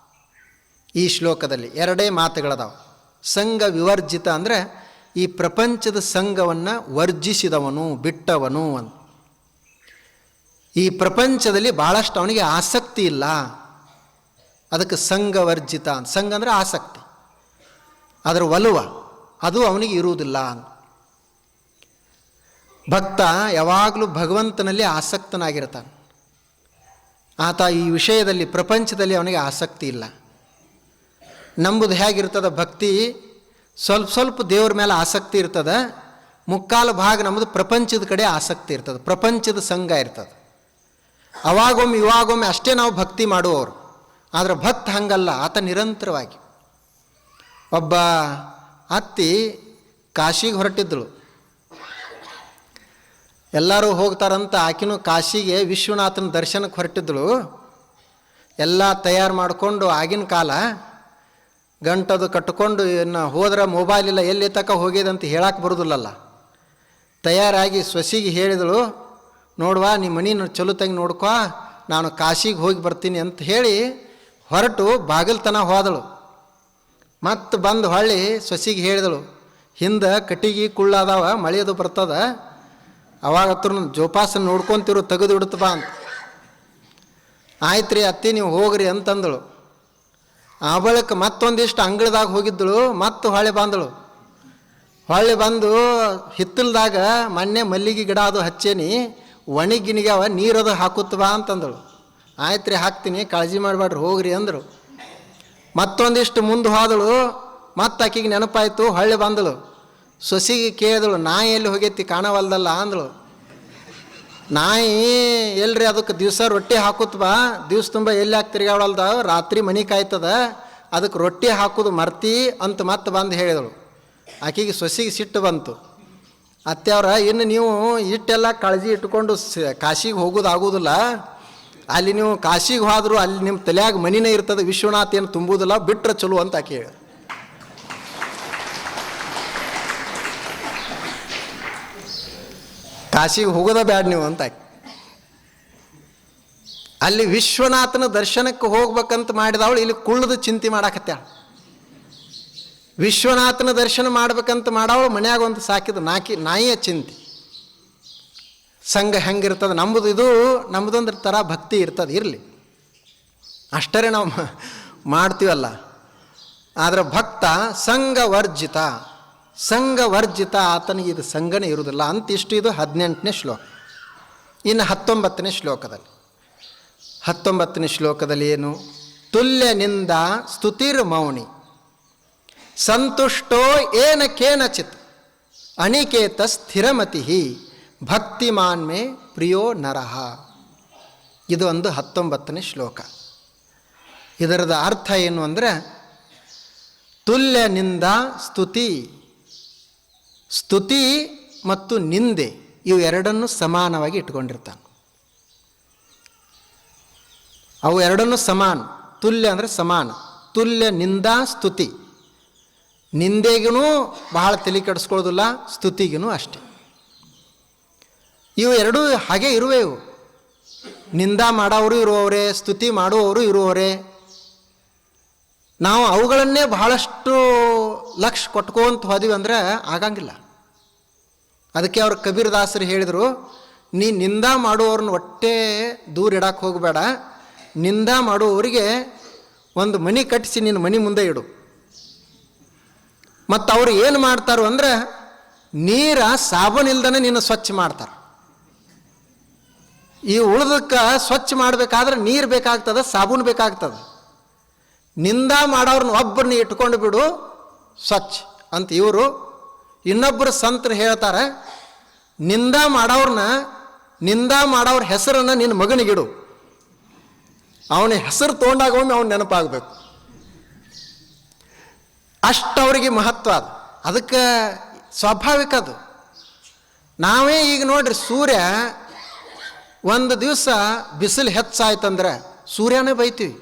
ಈ ಶ್ಲೋಕದಲ್ಲಿ ಎರಡೇ ಮಾತುಗಳದಾವ. ಸಂಘ ವಿವರ್ಜಿತ ಅಂದರೆ ಈ ಪ್ರಪಂಚದ ಸಂಘವನ್ನು ವರ್ಜಿಸಿದವನು, ಬಿಟ್ಟವನು ಅಂತ. ಈ ಪ್ರಪಂಚದಲ್ಲಿ ಭಾಳಷ್ಟು ಅವನಿಗೆ ಆಸಕ್ತಿ ಇಲ್ಲ, ಅದಕ್ಕೆ ಸಂಘವರ್ಜಿತ ಅಂತ. ಸಂಘ ಅಂದರೆ ಆಸಕ್ತಿ, ಅದರ ಒಲುವ ಅದು ಅವನಿಗೆ ಇರುವುದಿಲ್ಲ ಅಂತ. ಭಕ್ತ ಯಾವಾಗಲೂ ಭಗವಂತನಲ್ಲಿ ಆಸಕ್ತನಾಗಿರ್ತಾನೆ. ಆತ ಈ ವಿಷಯದಲ್ಲಿ ಪ್ರಪಂಚದಲ್ಲಿ ಅವನಿಗೆ ಆಸಕ್ತಿ ಇಲ್ಲ. ನಂಬುದು ಹೇಗಿರ್ತದೆ ಭಕ್ತಿ, ಸ್ವಲ್ಪ ಸ್ವಲ್ಪ ದೇವ್ರ ಮೇಲೆ ಆಸಕ್ತಿ ಇರ್ತದೆ, ಮುಕ್ಕಾಲು ಭಾಗ ನಮ್ಮದು ಪ್ರಪಂಚದ ಕಡೆ ಆಸಕ್ತಿ ಇರ್ತದೆ, ಪ್ರಪಂಚದ ಸಂಘ ಇರ್ತದೆ. ಅವಾಗೊಮ್ಮೆ ಇವಾಗೊಮ್ಮೆ ಅಷ್ಟೇ ನಾವು ಭಕ್ತಿ ಮಾಡುವವರು. ಆದರೆ ಭಕ್ತ ಹಂಗಲ್ಲ, ಆತ ನಿರಂತರವಾಗಿ. ಒಬ್ಬ ಅತ್ತಿ ಕಾಶಿಗೆ ಹೊರಟಿದ್ದಳು. ಎಲ್ಲರೂ ಹೋಗ್ತಾರಂತ ಆಕಿನೂ ಕಾಶಿಗೆ ವಿಶ್ವನಾಥನ ದರ್ಶನಕ್ಕೆ ಹೊರಟಿದ್ದಳು. ಎಲ್ಲ ತಯಾರು ಮಾಡಿಕೊಂಡು, ಆಗಿನ ಕಾಲ ಗಂಟದು ಕಟ್ಕೊಂಡು ಇನ್ನು ಹೋದ್ರೆ ಮೊಬೈಲ್ ಇಲ್ಲ, ಎಲ್ಲಿ ತನಕ ಹೋಗ್ಯದಂತ ಹೇಳಕ್ಕೆ ಬರೋದಿಲ್ಲಲ್ಲ. ತಯಾರಾಗಿ ಸೊಸಿಗೆ ಹೇಳಿದಳು, ನೋಡುವ ನಿಮ್ಮ ಮನೆ ಚಲೋ ತಂಗಿ ನೋಡ್ಕೊ, ನಾನು ಕಾಶಿಗೆ ಹೋಗಿ ಬರ್ತೀನಿ ಅಂತ ಹೇಳಿ ಹೊರಟು ಬಾಗಿಲ್ತನ ಹೋದಳು. ಮತ್ತು ಬಂದು ಹೊಳ್ಳಿ ಸೊಸಿಗೆ ಹೇಳಿದಳು, ಹಿಂದೆ ಕಟ್ಟಿಗೆ ಕುಳ್ಳಾದವ, ಮಳೆಯದು ಬರ್ತದ, ಅವಾಗ ಹತ್ರ ಜೋಪಾಸನ ನೋಡ್ಕೊತಿರು, ತೆಗೆದು ಬಿಡುತ್ತ ಬಾ ಅಂತ. ಆಯ್ತು ರೀ ಅತ್ತಿ ನೀವು ಹೋಗ್ರಿ ಅಂತಂದಳು. ಆ ಬಳಿಕ ಮತ್ತೊಂದಿಷ್ಟು ಅಂಗಳದಾಗ ಹೋಗಿದ್ದಳು, ಮತ್ತು ಹೊಳೆ ಬಂದಳು. ಹೊಳ್ಳಿ ಬಂದು ಹಿತ್ತಲ್ದಾಗ ಮೊನ್ನೆ ಮಲ್ಲಿಗೆ ಗಿಡ ಅದು ಹಚ್ಚೇನಿ, ಒಣಗಿನಿಗ್ಯಾವ, ನೀರದು ಹಾಕುತ್ತ ಬಾ ಅಂತಂದಳು. ಆಯ್ತು ರೀ ಹಾಕ್ತೀನಿ, ಕಾಳಜಿ ಮಾಡಬೇಡ್ರಿ ಹೋಗ್ರಿ ಅಂದರು. ಮತ್ತೊಂದಿಷ್ಟು ಮುಂದೆ ಹೋದಳು, ಮತ್ತು ಆಕಿಗೆ ನೆನಪಾಯಿತು, ಹೊಳ್ಳಿ ಬಂದಳು. ಸೊಸಿಗೆ ಕೇಳಿದಳು, ನಾಯಿ ಎಲ್ಲಿ ಹೋಗೈತಿ ಕಾಣವಲ್ದಲ್ಲ ಅಂದಳು. ನಾಯಿ ಎಲ್ರಿ ಅದಕ್ಕೆ ದಿವಸ ರೊಟ್ಟಿ ಹಾಕುತ್ತ ಬಾ, ದಿವ್ಸ ತುಂಬ ಎಲ್ಲಿ ಹಾಕಿ ತಿರ್ಗಾವಲ್ದ, ರಾತ್ರಿ ಮನೆ ಕಾಯ್ತದ, ಅದಕ್ಕೆ ರೊಟ್ಟಿ ಹಾಕೋದು ಮರ್ತಿ ಅಂತ ಮತ್ತೆ ಬಂದು ಹೇಳಿದಳು. ಆಕೆಗೆ ಸೊಸಿಗೆ ಸಿಟ್ಟು ಬಂತು. ಅತ್ತೆಯವ್ರ ಇನ್ನು ನೀವು ಇಷ್ಟೆಲ್ಲ ಕಾಳಜಿ ಇಟ್ಕೊಂಡು ಕಾಶಿಗೆ ಹೋಗೋದಾಗೋದಿಲ್ಲ, ಅಲ್ಲಿ ನೀವು ಕಾಶಿಗೆ ಹೋದ್ರು ಅಲ್ಲಿ ನಿಮ್ಮ ತಲೆಯಾಗ ಮನಿನೇ ಇರ್ತದೆ, ವಿಶ್ವನಾಥ್ ಏನು ತುಂಬುವುದಿಲ್ಲ, ಬಿಟ್ರೆ ಚಲೋ ಅಂತ ಆಕೆ ಹೇಳಿ. ಕಾಶಿಗೆ ಹೋಗೋದ ಬ್ಯಾಡ ನೀವು ಅಂತ ಆಕೆ. ಅಲ್ಲಿ ವಿಶ್ವನಾಥನ ದರ್ಶನಕ್ಕೆ ಹೋಗ್ಬೇಕಂತ ಮಾಡಿದವಳು ಇಲ್ಲಿ ಕುಳ್ಳದ ಚಿಂತೆ ಮಾಡಾಕತ್ಯಾಳ. ವಿಶ್ವನಾಥನ ದರ್ಶನ ಮಾಡ್ಬೇಕಂತ ಮಾಡವಳು ಮನ್ಯಾಗ ಒಂದು ಸಾಕಿದ ನಾಯಿಯ ಚಿಂತೆ. ಸಂಘ ಹೆಂಗಿರ್ತದೆ ನಮ್ಮದು, ಇದು ನಮ್ಮದೊಂದು ಥರ ಭಕ್ತಿ ಇರ್ತದೆ, ಇರಲಿ ಅಷ್ಟರೇ ನಾವು ಮಾಡ್ತೀವಲ್ಲ. ಆದರೆ ಭಕ್ತ ಸಂಘವರ್ಜಿತ, ಸಂಘವರ್ಜಿತ, ಆತನಿಗೆ ಇದು ಸಂಘನೇ ಇರುವುದಿಲ್ಲ ಅಂತ. ಇಷ್ಟು ಇದು 18ನೇ ಶ್ಲೋಕ. ಇನ್ನು 19ನೇ ಶ್ಲೋಕದಲ್ಲಿ, 19ನೇ ಶ್ಲೋಕದಲ್ಲಿ ಏನು? ತುಲ್ಯನಿಂದ ಸ್ತುತಿರ್ ಮೌನಿ ಸಂತುಷ್ಟೋ ಏನ ಕೇನಚಿತ್ ಅನಿಕೇತ ಸ್ಥಿರಮತಿ ಭಕ್ತಿಮಾನ್ ಮೇ ಪ್ರಿಯೋ ನರಹ. ಇದು ಒಂದು 19ನೇ ಶ್ಲೋಕ. ಇದರದ ಅರ್ಥ ಏನು ಅಂದರೆ, ತುಲ್ಯನಿಂದ ಸ್ತುತಿ, ಸ್ತುತಿ ಮತ್ತು ನಿಂದೆ ಇವು ಎರಡನ್ನು ಸಮಾನವಾಗಿ ಇಟ್ಕೊಂಡಿರ್ತಾನೆ. ಅವು ಎರಡನ್ನು ಸಮಾನ. ತುಲ್ಯ ಅಂದರೆ ಸಮಾನ. ತುಲ್ಯ ನಿಂದಾ ಸ್ತುತಿ, ನಿಂದೆಗೂ ಬಹಳ ತಲೆ ಕೆಡಿಸ್ಕೊಳ್ಳೋದಿಲ್ಲ, ಸ್ತುತಿಗೂ ಅಷ್ಟೆ. ಇವು ಎರಡೂ ಹಾಗೆ ಇರುವೆ. ಇವು ನಿಂದ ಮಾಡೋರು ಇರುವವರೇ, ಸ್ತುತಿ ಮಾಡುವವರು ಇರುವವರೇ. ನಾವು ಅವುಗಳನ್ನೇ ಬಹಳಷ್ಟು ಲಕ್ಷ ಕೊಟ್ಕೊಂತ ಹೋದಿವಿ ಅಂದರೆ ಆಗಂಗಿಲ್ಲ. ಅದಕ್ಕೆ ಅವ್ರು ಕಬೀರದಾಸರು ಹೇಳಿದರು, ನೀ ನಿಂದ ಮಾಡುವವ್ರನ್ನ ಒಟ್ಟೆ ದೂರ ಇಡಕ್ಕೆ ಹೋಗಬೇಡ, ನಿಂದ ಮಾಡುವವರಿಗೆ ಒಂದು ಮನೆ ಕಟ್ಟಿಸಿ ನಿನ್ನ ಮನೆ ಮುಂದೆ ಇಡು. ಮತ್ತು ಅವರು ಏನು ಮಾಡ್ತಾರೋ ಅಂದರೆ ನೀರ ಸಾಬೂನು ಇಲ್ದನೆ ನಿನ್ನ ಸ್ವಚ್ಛ ಮಾಡ್ತಾರೆ. ಈ ಉಳಿದಕ್ಕೆ ಸ್ವಚ್ಛ ಮಾಡಬೇಕಾದ್ರೆ ನೀರು ಬೇಕಾಗ್ತದೆ, ಸಾಬೂನು ಬೇಕಾಗ್ತದೆ. ನಿಂದ ಮಾಡೋರನ್ನ ಒಬ್ಬರನ್ನ ಇಟ್ಕೊಂಡು ಬಿಡು ಸ್ವಚ್ಛ ಅಂತ ಇವರು. ಇನ್ನೊಬ್ಬರು ಸಂತರು ಹೇಳ್ತಾರೆ, ನಿಂದ ಮಾಡೋರ ಹೆಸರನ್ನು ನಿನ್ನ ಮಗನಿಗಿಡು, ಅವನ ಹೆಸರು ತೊಗೊಂಡಾಗ ಒಮ್ಮೆ ಅವನು ನೆನಪಾಗಬೇಕು. ಅಷ್ಟವರಿಗೆ ಮಹತ್ವ ಅದು. ಅದಕ್ಕೆ ಸ್ವಾಭಾವಿಕ ಅದು. ನಾವೇ ಈಗ ನೋಡ್ರಿ, ಸೂರ್ಯ ಒಂದು ದಿವಸ ಬಿಸಿಲು ಹೆಚ್ಚಾಯ್ತಂದ್ರೆ ಸೂರ್ಯನೇ ಬೈತೀವಿ.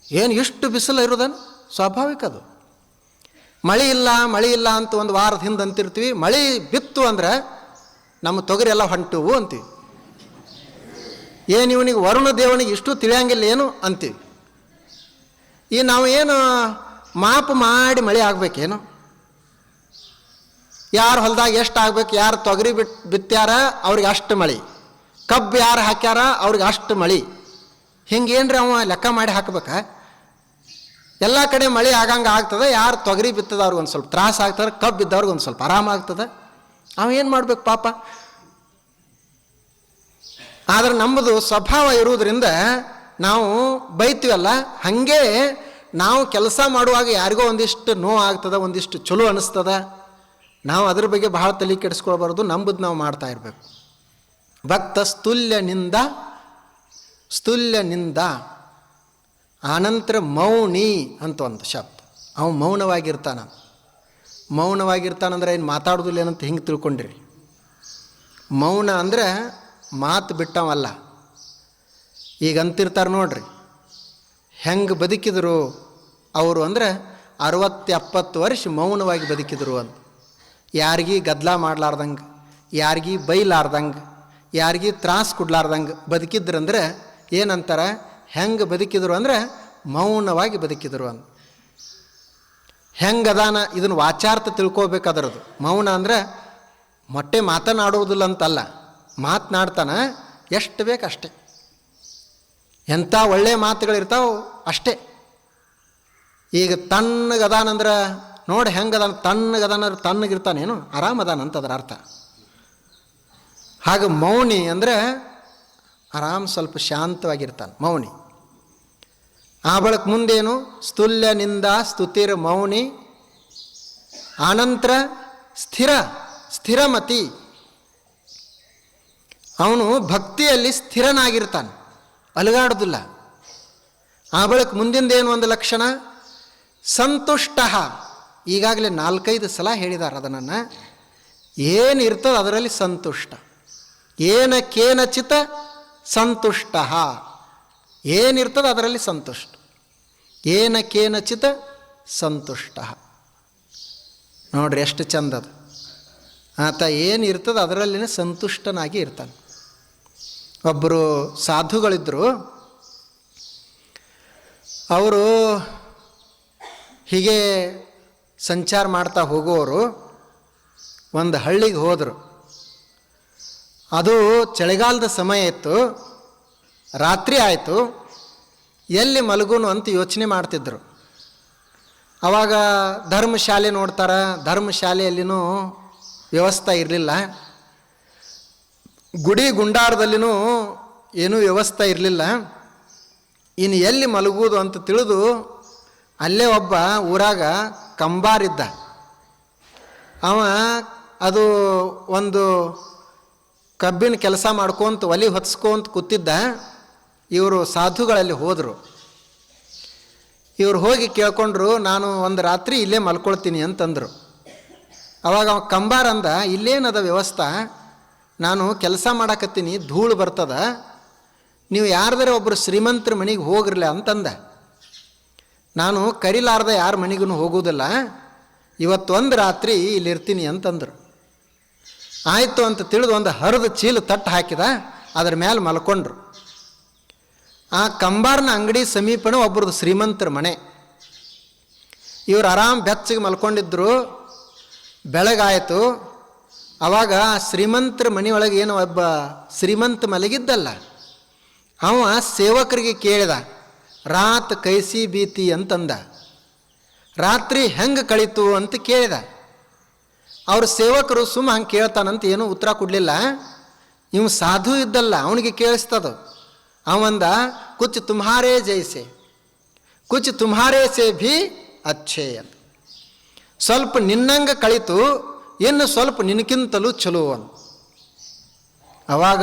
ಏನು ಇಷ್ಟು ಬಿಸಿಲು ಇರೋದನ್ನು? ಸ್ವಾಭಾವಿಕ ಅದು. ಮಳೆ ಇಲ್ಲ ಅಂತ ಒಂದು ವಾರದ ಹಿಂದೆ ಅಂತಿರ್ತೀವಿ. ಮಳೆ ಬಿತ್ತು ಅಂದ್ರೆ ನಮ್ಮ ತೊಗರಿ ಎಲ್ಲ ಹೊಂಟುವು ಅಂತೀವಿ. ಏನು ಇವನಿಗೆ ವರುಣ ದೇವನಿಗೆ ಇಷ್ಟು ತಿಳಿಯಂಗಿಲ್ಲ ಏನು ಅಂತೀವಿ. ಈ ನಾವು ಏನು ಮಾಪು ಮಾಡಿ ಮಳೆ ಆಗ್ಬೇಕೇನು? ಯಾರು ಹೊಲದಾಗ ಎಷ್ಟು ಆಗ್ಬೇಕು, ಯಾರು ತೊಗರಿ ಬಿತ್ತ್ಯಾರ ಅವ್ರಿಗೆ ಅಷ್ಟು ಮಳೆ, ಕಬ್ಬು ಯಾರು ಹಾಕ್ಯಾರ ಅವ್ರಿಗೆ ಅಷ್ಟು ಮಳೆ, ಹಿಂಗೇನ್ರಿ ಅವ ಲೆಕ್ಕ ಮಾಡಿ ಹಾಕ್ಬೇಕಾ? ಎಲ್ಲ ಕಡೆ ಮಳೆ ಆಗಂಗೆ ಆಗ್ತದೆ. ಯಾರು ತೊಗರಿ ಬಿತ್ತದವ್ರಿಗೆ ಒಂದು ಸ್ವಲ್ಪ ತ್ರಾಸ ಆಗ್ತದೆ, ಕಬ್ಬು ಬಿದ್ದವ್ರಿಗೆ ಒಂದು ಸ್ವಲ್ಪ ಆರಾಮಾಗ್ತದೆ. ಅವ ಏನು ಮಾಡ್ಬೇಕು ಪಾಪ? ಆದರೆ ನಮ್ಮದು ಸ್ವಭಾವ ಇರುವುದರಿಂದ ನಾವು ಬೈತೀವಲ್ಲ, ಹಾಗೆ ನಾವು ಕೆಲಸ ಮಾಡುವಾಗ ಯಾರಿಗೋ ಒಂದಿಷ್ಟು ನೋವು ಆಗ್ತದೆ, ಒಂದಿಷ್ಟು ಚಲೋ ಅನ್ನಿಸ್ತದ, ನಾವು ಅದ್ರ ಬಗ್ಗೆ ಬಹಳ ತಲೆ ಕೆಡಿಸ್ಕೊಳ್ಬಾರ್ದು, ನಂಬುದು ನಾವು ಮಾಡ್ತಾ ಇರಬೇಕು. ಭಕ್ತ ಸ್ತುಲ್ಯನಿಂದ ಆನಂತರ ಮೌನಿ ಅಂತ ಒಂದು ಶಬ್ದ. ಅವನು ಮೌನವಾಗಿರ್ತಾನಂದ್ರೆ ಏನು ಮಾತಾಡೋದಿಲ್ಲ ಏನಂತ ಹಿಂಗೆ ತಿಳ್ಕೊಂಡಿರಿ. ಮೌನ ಅಂದರೆ ಮಾತು ಬಿಟ್ಟವಲ್ಲ. ಈಗ ಅಂತಿರ್ತಾರೆ ನೋಡ್ರಿ, ಹೆಂಗೆ ಬದುಕಿದ್ರು ಅವರು ಅಂದರೆ 60-70 ವರ್ಷ ಮೌನವಾಗಿ ಬದುಕಿದ್ರು ಅಂತ. ಯಾರಿಗೂ ಗದ್ದಲ ಮಾಡಲಾರ್ದಂಗೆ, ಯಾರಿಗೂ ಬೈಲಾರ್ದಂಗೆ, ಯಾರಿಗೂ ತ್ರಾಸು ಕೊಡ್ಲಾರ್ದಂಗೆ ಬದುಕಿದ್ರಂದ್ರೆ ಏನಂತಾರೆ? ಹೆಂಗೆ ಬದುಕಿದ್ರು ಅಂದರೆ ಮೌನವಾಗಿ ಬದುಕಿದ್ರು ಅಂತ. ಹೆಂಗದಾನ ಇದನ್ನು ವಾಚಾರ್ಥ ತಿಳ್ಕೋಬೇಕಾದ್ರದು. ಮೌನ ಅಂದರೆ ಮೊಟ್ಟೆ ಮಾತನಾಡುವುದಿಲ್ಲ ಅಂತಲ್ಲ, ಮಾತನಾಡ್ತಾನೆ ಎಷ್ಟು ಬೇಕಷ್ಟೆ. ಎಂಥ ಒಳ್ಳೆಯ ಮಾತುಗಳಿರ್ತಾವೆ ಅಷ್ಟೇ. ಈಗ ತಣ್ಣಗದಾನಂದ್ರೆ ನೋಡಿ ಹೆಂಗದಾನ, ತಣ್ಣಗದಾನಂದ್ರೆ ತಣ್ಣಗಿರ್ತಾನೇನು, ಆರಾಮದಾನ ಅಂತ ಅದರ ಅರ್ಥ. ಹಾಗೆ ಮೌನಿ ಅಂದರೆ ಆರಾಮ್ ಸ್ವಲ್ಪ ಶಾಂತವಾಗಿರ್ತಾನೆ ಮೌನಿ. ಆ ಬಳಿಕ ಮುಂದೇನು? ಸ್ತುಲ್ಯನಿಂದ ಸ್ತುತಿರ್ ಮೌನಿ, ಆನಂತರ ಸ್ಥಿರಮತಿ. ಅವನು ಭಕ್ತಿಯಲ್ಲಿ ಸ್ಥಿರನಾಗಿರ್ತಾನೆ, ಅಲುಗಾಡೋದಿಲ್ಲ. ಆ ಬಳಿಕ ಮುಂದಿಂದೇನು ಒಂದು ಲಕ್ಷಣ? ಸಂತುಷ್ಟ. ಈಗಾಗಲೇ 4-5 ಸಲ ಹೇಳಿದ್ದಾರೆ ಅದನ್ನು. ಏನು ಇರ್ತದೆ ಅದರಲ್ಲಿ ಸಂತುಷ್ಟ. ಕೇನಚಿತ ಸಂತುಷ್ಟ. ಏನಿರ್ತದೆ ಅದರಲ್ಲಿ ಸಂತುಷ್ಟ. ಕೇನಚಿತ ಸಂತುಷ್ಟ. ನೋಡ್ರಿ ಎಷ್ಟು ಚಂದದ. ಆತ ಏನಿರ್ತದೆ ಅದರಲ್ಲಿನೇ ಸಂತುಷ್ಟನಾಗಿ ಇರ್ತಾನೆ. ಒಬ್ಬರು ಸಾಧುಗಳಿದ್ದರು. ಅವರು ಹೀಗೆ ಸಂಚಾರ ಮಾಡ್ತಾ ಹೋಗುವವರು ಒಂದು ಹಳ್ಳಿಗೆ ಹೋದರು. ಅದು ಚಳಿಗಾಲದ ಸಮಯ ಇತ್ತು, ರಾತ್ರಿ ಆಯಿತು. ಎಲ್ಲಿ ಮಲಗುನು ಅಂತ ಯೋಚನೆ ಮಾಡ್ತಿದ್ರು. ಆವಾಗ ಧರ್ಮಶಾಲೆ ನೋಡ್ತಾರೆ. ಧರ್ಮಶಾಲೆಯಲ್ಲಿನೂ ವ್ಯವಸ್ಥೆ ಇರಲಿಲ್ಲ, ಗುಡಿ ಗುಂಡಾರದಲ್ಲಿನೂ ಏನೂ ವ್ಯವಸ್ಥೆ ಇರಲಿಲ್ಲ. ಇನ್ನು ಎಲ್ಲಿ ಮಲಗುವುದು ಅಂತ ತಿಳಿದು ಅಲ್ಲೇ ಒಬ್ಬ ಊರಾಗ ಕಂಬಾರಿದ್ದ. ಅವ ಅದು ಒಂದು ಕಬ್ಬಿನ ಕೆಲಸ ಮಾಡ್ಕೊಂತ ಒಲಿ ಹೊತ್ಸ್ಕೊಂತ ಕೂತಿದ್ದ. ಇವರು ಸಾಧುಗಳಲ್ಲಿ ಹೋದರು. ಇವರು ಹೋಗಿ ಕೇಳ್ಕೊಂಡ್ರು, ನಾನು ಒಂದು ರಾತ್ರಿ ಇಲ್ಲೇ ಮಲ್ಕೊಳ್ತೀನಿ ಅಂತಂದರು. ಅವಾಗ ಅವ ಕಂಬಾರ ಅಂದ, ಇಲ್ಲೇನದ ವ್ಯವಸ್ಥೆ, ನಾನು ಕೆಲಸ ಮಾಡಕತ್ತೀನಿ, ಧೂಳು ಬರ್ತದ, ನೀವು ಯಾರ್ದಾರೆ ಒಬ್ಬರು ಶ್ರೀಮಂತರ ಮನೆಗೆ ಹೋಗ್ರಲ್ಲ ಅಂತಂದ. ನಾನು ಕರಿಲಾರ್ದ ಯಾರ ಮನೆಗೂ ಹೋಗೋದಿಲ್ಲ, ಇವತ್ತೊಂದು ರಾತ್ರಿ ಇಲ್ಲಿರ್ತೀನಿ ಅಂತಂದರು. ಆಯಿತು ಅಂತ ತಿಳಿದು ಒಂದು ಹರಿದ ಚೀಲ ತಟ್ಟು ಹಾಕಿದ, ಅದರ ಮೇಲೆ ಮಲ್ಕೊಂಡ್ರು. ಆ ಕಂಬಾರನ ಅಂಗಡಿ ಸಮೀಪನೇ ಒಬ್ಬರದು ಶ್ರೀಮಂತರ ಮನೆ. ಇವರು ಆರಾಮ್ ಬೆಚ್ಚಗೆ ಮಲ್ಕೊಂಡಿದ್ರು. ಬೆಳಗಾಯಿತು. ಆವಾಗ ಶ್ರೀಮಂತರ ಮನೆಯೊಳಗೆ ಏನೋ ಒಬ್ಬ ಶ್ರೀಮಂತ ಮಲಗಿದ್ದಲ್ಲ, ಅವ ಸೇವಕರಿಗೆ ಕೇಳಿದ, ರಾತ್ ಕೈಸಿ ಬೀತಿ ಅಂತಂದ. ರಾತ್ರಿ ಹೆಂಗೆ ಕಳೀತು ಅಂತ ಕೇಳಿದ. ಅವ್ರ ಸೇವಕರು ಹಂಗೆ ಕೇಳ್ತಾನಂತ ಏನೂ ಉತ್ತರ ಕೊಡಲಿಲ್ಲ. ಇವು ಸಾಧು ಇದ್ದಲ್ಲ, ಅವನಿಗೆ ಕೇಳಿಸ್ತದ. ಅವಂದ, ಕುಚ್ ತುಮ್ಹಾರೇ ಜೈಸೆ, ಕುಚ್ ತುಮ್ಹಾರೇ ಸೇ ಭೀ ಅಚ್ಛೇ ಅಂತ. ಸ್ವಲ್ಪ ನಿನ್ನಂಗೆ ಕಳೀತು, ಇನ್ನು ಸ್ವಲ್ಪ ನಿನಕ್ಕಿಂತಲೂ ಚಲೋ ಅಂತ. ಅವಾಗ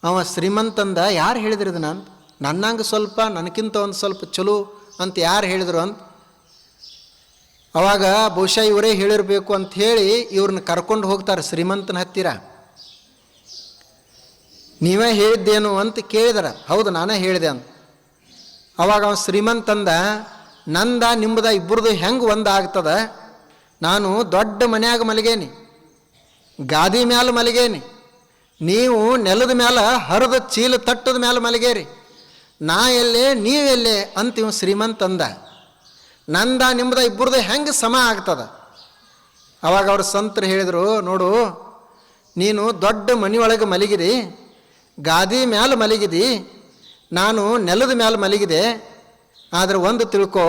ಅವ ಶ್ರೀಮಂತಂದ, ಯಾರು ಹೇಳಿದ್ರು ಇದನ್ನ ಅಂತ. ನನ್ನಂಗೆ ಸ್ವಲ್ಪ, ನನಗಿಂತ ಒಂದು ಸ್ವಲ್ಪ ಚಲೋ ಅಂತ ಯಾರು ಹೇಳಿದ್ರು ಅಂತ. ಅವಾಗ ಬಹುಶಃ ಇವರೇ ಹೇಳಿರಬೇಕು ಅಂತ ಹೇಳಿ ಇವ್ರನ್ನ ಕರ್ಕೊಂಡು ಹೋಗ್ತಾರೆ ಶ್ರೀಮಂತನ ಹತ್ತಿರ. ನೀವೇ ಹೇಳಿದ್ದೇನು ಅಂತ ಕೇಳಿದಾರ. ಹೌದು, ನಾನೇ ಹೇಳಿದೆ ಅಂತ. ಅವಾಗ ಅವನು ಶ್ರೀಮಂತಂದ, ನಂದ ನಿಮ್ಮದ ಇಬ್ಬರದು ಹೆಂಗೆ ಒಂದಾಗ್ತದ? ನಾನು ದೊಡ್ಡ ಮನ್ಯಾಗ ಮಲಗೇನಿ, ಗಾದಿ ಮ್ಯಾಲ ಮಲಗೇನಿ, ನೀವು ನೆಲದ ಮ್ಯಾಲ ಹರಿದ ಚೀಲ ತಟ್ಟದ ಮ್ಯಾಲ ಮಲಗೇರಿ. ನಾ ಎಲ್ಲೇ ನೀವೆಲ್ಲೇ ಅಂತೀವ ಶ್ರೀಮಂತ ಅಂದ. ನಂದ ನಿಮ್ದ ಇಬ್ಬರದು ಹೆಂಗೆ ಸಮ ಆಗ್ತದ? ಅವಾಗ ಅವ್ರ ಸಂತರು ಹೇಳಿದರು, ನೋಡು ನೀನು ದೊಡ್ಡ ಮನೆಯೊಳಗೆ ಮಲಗಿದಿ, ಗಾದಿ ಮ್ಯಾಲೆ ಮಲಗಿದಿ, ನಾನು ನೆಲದ ಮ್ಯಾಲೆ ಮಲಗಿದೆ. ಆದರೆ ಒಂದು ತಿಳ್ಕೊ,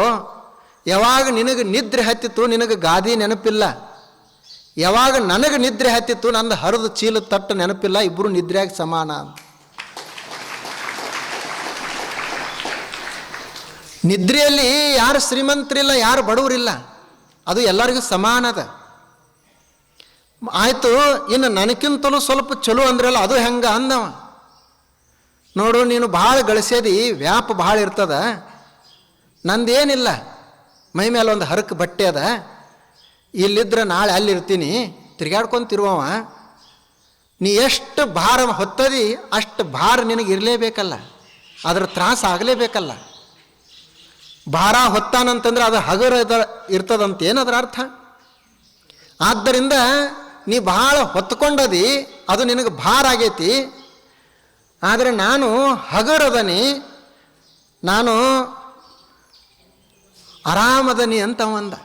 ಯಾವಾಗ ನಿನಗೆ ನಿದ್ರೆ ಹತ್ತಿತ್ತು ನಿನಗೆ ಗಾದಿ ನೆನಪಿಲ್ಲ, ಯಾವಾಗ ನನಗೆ ನಿದ್ರೆ ಹತ್ತಿತ್ತು ನಂದು ಹರಿದು ಚೀಲ ತಟ್ಟು ನೆನಪಿಲ್ಲ, ಇಬ್ಬರು ನಿದ್ರೆಯಾಗಿ ಸಮಾನ ಅಂತ. ನಿದ್ರೆಯಲ್ಲಿ ಯಾರು ಶ್ರೀಮಂತರಿಲ್ಲ, ಯಾರು ಬಡವರಿಲ್ಲ, ಅದು ಎಲ್ಲರಿಗೂ ಸಮಾನದ. ಆಯಿತು, ಇನ್ನು ನನಗಿಂತಲೂ ಸ್ವಲ್ಪ ಚಲೋ ಅಂದ್ರಲ್ಲ ಅದು ಹೆಂಗೆ ಅಂದವ. ನೋಡು ನೀನು ಭಾಳ ಗಳಿಸ್ಯದಿ, ವ್ಯಾಪ ಭಾಳ ಇರ್ತದ, ನಂದೇನಿಲ್ಲ, ಮೈ ಮೇಲೆ ಒಂದು ಹರಕು ಬಟ್ಟೆ ಅದ, ಇಲ್ಲಿದ್ರೆ ನಾಳೆ ಅಲ್ಲಿರ್ತೀನಿ, ತಿರುಗಾಡ್ಕೊಂತಿರುವವ. ನೀ ಎಷ್ಟು ಭಾರ ಹೊತ್ತದಿ ಅಷ್ಟು ಭಾರ ನಿನಗೆ ಇರಲೇಬೇಕಲ್ಲ, ಅದರ ತ್ರಾಸ ಆಗಲೇಬೇಕಲ್ಲ. ಭಾರ ಹೊತ್ತಾನಂತಂದ್ರೆ ಅದು ಹಗರ ಇರ್ತದಂತೇನು ಅದರ ಅರ್ಥ? ಆದ್ದರಿಂದ ನೀ ಭಾಳ ಹೊತ್ಕೊಂಡದಿ, ಅದು ನಿನಗೆ ಭಾರ ಆಗೈತಿ. ಆದರೆ ನಾನು ಹಗರದನಿ, ನಾನು ಆರಾಮದನಿ ಅಂತ ಅಂದ.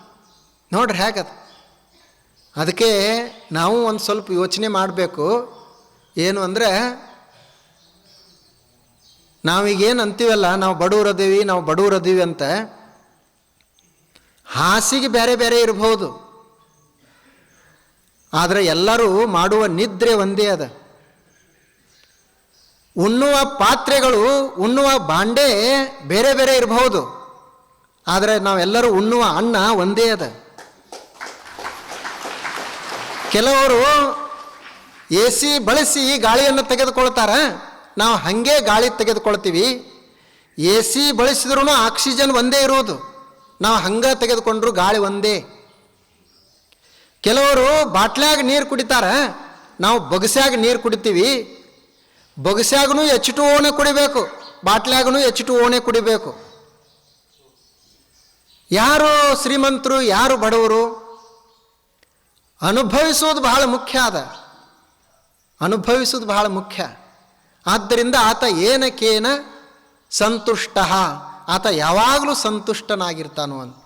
ನೋಡ್ರಿ ಹೇಗದ. ಅದಕ್ಕೆ ನಾವು ಒಂದು ಸ್ವಲ್ಪ ಯೋಚನೆ ಮಾಡಬೇಕು. ಏನು ಅಂದರೆ, ನಾವೀಗೇನು ಅಂತೀವಲ್ಲ, ನಾವು ಬಡವರದೀವಿ ಅಂತ, ಹಾಸಿಗೆ ಬೇರೆ ಬೇರೆ ಇರ್ಬೋದು, ಆದರೆ ಎಲ್ಲರೂ ಮಾಡುವ ನಿದ್ರೆ ಒಂದೇ ಅದ. ಉಣ್ಣುವ ಪಾತ್ರೆಗಳು, ಉಣ್ಣುವ ಬಾಂಡೆ ಬೇರೆ ಬೇರೆ ಇರಬಹುದು, ಆದರೆ ನಾವೆಲ್ಲರೂ ಉಣ್ಣುವ ಅನ್ನ ಒಂದೇ ಅದ. ಕೆಲವರು AC ಬಳಸಿ ಗಾಳಿಯನ್ನು ತೆಗೆದುಕೊಳ್ತಾರೆ, ನಾವು ಹಾಗೆ ಗಾಳಿ ತೆಗೆದುಕೊಳ್ತೀವಿ. AC ಬಳಸಿದ್ರೂ ಆಕ್ಸಿಜನ್ ಒಂದೇ ಇರುವುದು, ನಾವು ಹಂಗೆ ತೆಗೆದುಕೊಂಡ್ರು ಗಾಳಿ ಒಂದೇ. ಕೆಲವರು ಬಾಟ್ಲ್ಯಾಗ ನೀರು ಕುಡಿತಾರೆ, ನಾವು ಬೊಗಸ್ಯಾಗ ನೀರು ಕುಡಿತೀವಿ. ಬೊಗಸ್ಯಾಗೂ H2O ಕುಡಿಬೇಕು, ಬಾಟ್ಲ್ಯಾಗೂ H2O ಕುಡಿಬೇಕು. ಯಾರು ಶ್ರೀಮಂತರು ಯಾರು ಬಡವರು ಅನುಭವಿಸೋದು ಬಹಳ ಮುಖ್ಯ ಅದ, ಅನುಭವಿಸೋದು ಬಹಳ ಮುಖ್ಯ. ಆದ್ದರಿಂದ ಆತ ಏನಕ್ಕೇನ ಸಂತುಷ್ಟ, ಆತ ಯಾವಾಗಲೂ ಸಂತುಷ್ಟನಾಗಿರ್ತಾನೋ ಅಂತ.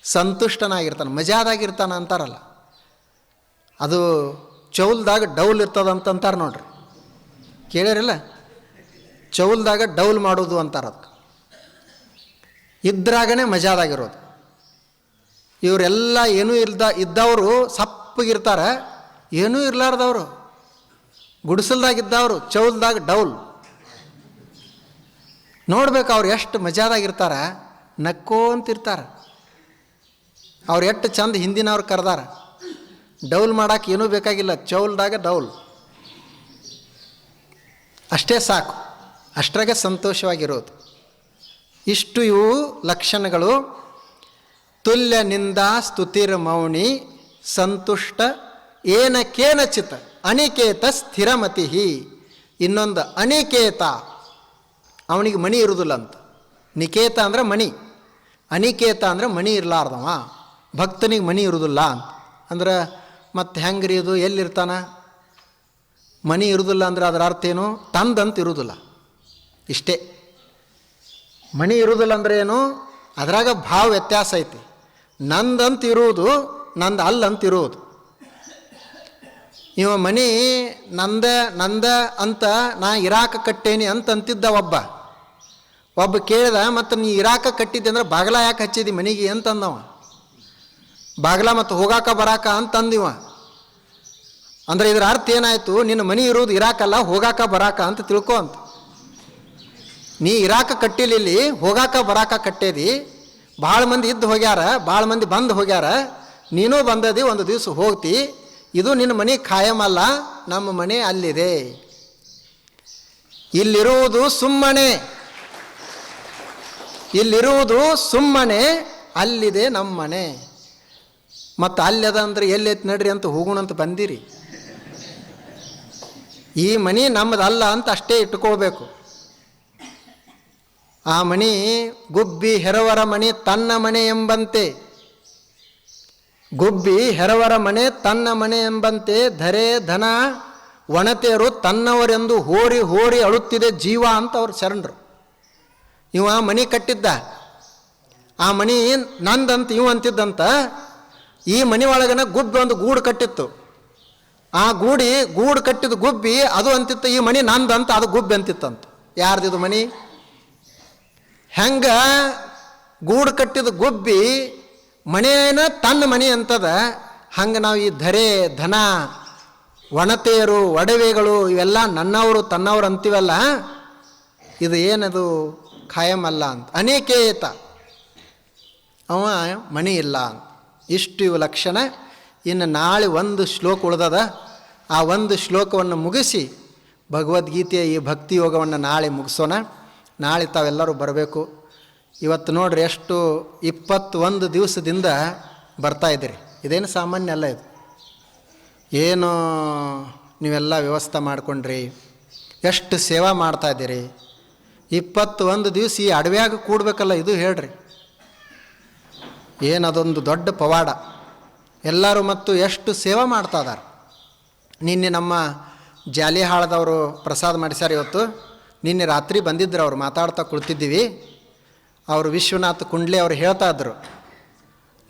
ಸಂತುಷ್ಟನಾಗಿರ್ತಾನೆ, ಮಜಾದಾಗಿರ್ತಾನೆ ಅಂತಾರಲ್ಲ, ಅದು ಚೌಲ್ದಾಗ ಡೌಲ್ ಇರ್ತದಂತಾರೆ ನೋಡ್ರಿ, ಕೇಳಿರಲ್ಲ? ಚೌಲ್ದಾಗ ಡೌಲ್ ಮಾಡೋದು ಅಂತಾರೆ. ಅದಕ್ಕೆ ಇದ್ರಾಗನೇ ಮಜಾದಾಗಿರೋದು. ಇವರೆಲ್ಲ ಏನೂ ಇದ್ದವರು ಸಪ್ಪಗಿರ್ತಾರೆ, ಏನೂ ಇರಲಾರ್ದವರು ಗುಡಿಸಲ್ದಾಗಿದ್ದವರು ಚೌಲ್ದಾಗ ಡೌಲ್. ನೋಡ್ಬೇಕು ಅವ್ರು ಎಷ್ಟು ಮಜಾದಾಗಿರ್ತಾರೆ, ನಕ್ಕೋಂತಿರ್ತಾರೆ. ಅವ್ರು ಎಷ್ಟು ಚಂದ ಹಿಂದಿನವ್ರು ಕರೆದಾರ. ಡೌಲ್ ಮಾಡೋಕೆ ಏನೂ ಬೇಕಾಗಿಲ್ಲ, ಚೌಲ್ದಾಗ ಡೌಲ್ ಅಷ್ಟೇ ಸಾಕು, ಅಷ್ಟ್ರಾಗೆ ಸಂತೋಷವಾಗಿರೋದು. ಇಷ್ಟು ಇವು ಲಕ್ಷಣಗಳು. ತುಲ್ಯ ನಿಂದ ಸ್ತುತಿರ್ ಮೌನಿ ಸಂತುಷ್ಟ ಏನ ಕೇನಚಿತ್ ಅನಿಕೇತ ಸ್ಥಿರಮತಿ. ಇನ್ನೊಂದು ಅನಿಕೇತ, ಅವನಿಗೆ ಮಣಿ ಇರುವುದಿಲ್ಲ ಅಂತ. ನಿಕೇತ ಅಂದರೆ ಮಣಿ, ಅನಿಕೇತ ಅಂದರೆ ಮಣಿ ಇರಲಾರ್ದವ, ಭಕ್ತನಿಗೆ ಮಣಿ ಇರುವುದಿಲ್ಲ ಅಂತ. ಅಂದ್ರೆ ಮತ್ತೆ ಹೆಂಗ್ರಿ ಇದು, ಎಲ್ಲಿರ್ತಾನ? ಮಣಿ ಇರುವುದಿಲ್ಲ ಅಂದ್ರೆ ಅದರ ಅರ್ಥ ಏನು? ತಂದಂತ ಇರುವುದಿಲ್ಲ, ಇಷ್ಟೇ. ಮಣಿ ಇರುವುದಿಲ್ಲ ಅಂದ್ರೆ ಏನು? ಅದರಾಗ ಭಾವ ವ್ಯತ್ಯಾಸ ಐತಿ. ನಂದಂತ ಇರುವುದು, ನಂದು ಅಲ್ಲಂತ ಇರುವುದು. ಇವ ಮಣಿ ನಂದ ಅಂತ ನಾ ಇರಾಕ ಕಟ್ಟೇನಿ ಅಂತಿದ್ದ ಒಬ್ಬ ಕೇಳಿದ, ಮತ್ತು ನೀ ಇರಾಕ ಕಟ್ಟಿದ್ದೆ ಅಂದ್ರೆ ಬಾಗಿಲ ಯಾಕೆ ಹಚ್ಚಿದಿ ಮನೆಗೆ ಅಂತಂದವ. ಬಾಗಿಲ ಮತ್ತು ಹೋಗಾಕ ಬರಾಕ ಅಂತಂದಿವ. ಅಂದರೆ ಇದರ ಅರ್ಥ ಏನಾಯಿತು? ನಿನ್ನ ಮನೆ ಇರುವುದು ಇರಾಕಲ್ಲ, ಹೋಗಾಕ ಬರಾಕ ಅಂತ ತಿಳ್ಕೊ ಅಂತ. ನೀ ಇರಾಕ ಕಟ್ಟಿಲಿಲ್ಲಿ, ಹೋಗಾಕ ಬರಾಕ ಕಟ್ಟೇದಿ. ಭಾಳ ಮಂದಿ ಇದ್ದು ಹೋಗ್ಯಾರ, ಭಾಳ ಮಂದಿ ಬಂದು ಹೋಗ್ಯಾರ, ನೀನೂ ಬಂದದಿ, ಒಂದು ದಿವಸ ಹೋಗ್ತಿ. ಇದು ನಿನ್ನ ಮನೆ ಖಾಯಮಲ್ಲ, ನಮ್ಮ ಮನೆ ಅಲ್ಲಿದೆ. ಇಲ್ಲಿರುವುದು ಸುಮ್ಮನೆ, ಇಲ್ಲಿರುವುದು ಸುಮ್ಮನೆ, ಅಲ್ಲಿದೆ ನಮ್ಮ ಮನೆ. ಮತ್ತು ಅಲ್ಲದ ಅಂದ್ರೆ ಎಲ್ಲೈತಿ ನಡ್ರಿ ಅಂತ ಹೋಗೋಣಂತ ಬಂದಿರಿ. ಈ ಮನೆ ನಮ್ಮದಲ್ಲ ಅಂತ ಅಷ್ಟೇ ಇಟ್ಕೊಳ್ಬೇಕು. ಆ ಮನೆ ಗುಬ್ಬಿ ಹೆರವರ ಮನೆ ತನ್ನ ಮನೆ ಎಂಬಂತೆ, ಗುಬ್ಬಿ ಹೆರವರ ಮನೆ ತನ್ನ ಮನೆ ಎಂಬಂತೆ, ಧರೆ ಧನ ಒಣತೆಯರು ತನ್ನವರೆಂದು ಹೋರಿ ಹೋರಿ ಅಳುತ್ತಿದೆ ಜೀವ ಅಂತ ಅವ್ರು ಶರಣರು. ಇವ ಮನೆ ಕಟ್ಟಿದ್ದ, ಆ ಮನೆ ನಂದಂತ ಇವ ಅಂತಿದ್ದಂತ. ಈ ಮನೆ ಒಳಗನ ಗುಬ್ಬಿ ಒಂದು ಗೂಡು ಕಟ್ಟಿತ್ತು. ಆ ಗೂಡು ಕಟ್ಟಿದ ಗುಬ್ಬಿ ಅದು ಅಂತಿತ್ತು, ಈ ಮನೆ ನಂದಂತ, ಅದು ಗುಬ್ಬಿ ಅಂತಿತ್ತಂತ. ಯಾರ್ದಿದು ಮನೆ? ಹೆಂಗ ಗೂಡು ಕಟ್ಟಿದ ಗುಬ್ಬಿ ಮನೆಯೇನ ತನ್ನ ಮನೆ ಅಂತದ, ಹಂಗೆ ನಾವು ಈ ಧರೆ ಧನ ಒಣತೆಯರು ಒಡವೆಗಳು ಇವೆಲ್ಲ ನನ್ನವರು ತನ್ನವರು ಅಂತೀವಲ್ಲ, ಇದು ಏನದು ಖಾಯಂ ಅಲ್ಲ ಅಂತ. ಅನೇಕೇತ ಅವ ಮನೆ ಇಲ್ಲ ಅಂತ. ಇಷ್ಟು ಇವು ಲಕ್ಷಣ. ಇನ್ನು ನಾಳೆ ಒಂದು ಶ್ಲೋಕ ಉಳಿದದ, ಆ ಒಂದು ಶ್ಲೋಕವನ್ನು ಮುಗಿಸಿ ಭಗವದ್ಗೀತೆಯ ಈ ಭಕ್ತಿ ಯೋಗವನ್ನು ನಾಳೆ ಮುಗಿಸೋಣ. ನಾಳೆ ತಾವೆಲ್ಲರೂ ಬರಬೇಕು. ಇವತ್ತು ನೋಡ್ರಿ ಎಷ್ಟು 21 ದಿವಸದಿಂದ ಬರ್ತಾಯಿದ್ದೀರಿ. ಇದೇನು ಸಾಮಾನ್ಯ ಅಲ್ಲ. ಇದು ಏನು ನೀವೆಲ್ಲ ವ್ಯವಸ್ಥೆ ಮಾಡಿಕೊಂಡ್ರಿ, ಎಷ್ಟು ಸೇವಾ ಮಾಡ್ತಾಯಿದ್ದೀರಿ. 21 ದಿವಸ ಈ ಅಡವ್ಯಾಗ ಕೂಡಬೇಕಲ್ಲ, ಇದು ಹೇಳ್ರಿ. ಏನದೊಂದು ದೊಡ್ಡ ಪವಾಡ. ಎಲ್ಲರೂ ಮತ್ತು ಎಷ್ಟು ಸೇವಾ ಮಾಡ್ತಾ ಇದ್ದಾರೆ. ನಿನ್ನೆ ನಮ್ಮ ಜಾಲಿಹಾಳದವರು ಪ್ರಸಾದ ಮಾಡಿಸ್ಯಾರ. ಇವತ್ತು ನಿನ್ನೆ ರಾತ್ರಿ ಬಂದಿದ್ದರು, ಅವರು ಮಾತಾಡ್ತಾ ಕುಳಿತಿದ್ದೀವಿ. ಅವರು ವಿಶ್ವನಾಥ್ ಕುಂಡ್ಲೆ ಅವರು ಹೇಳ್ತಾ ಇದ್ರು,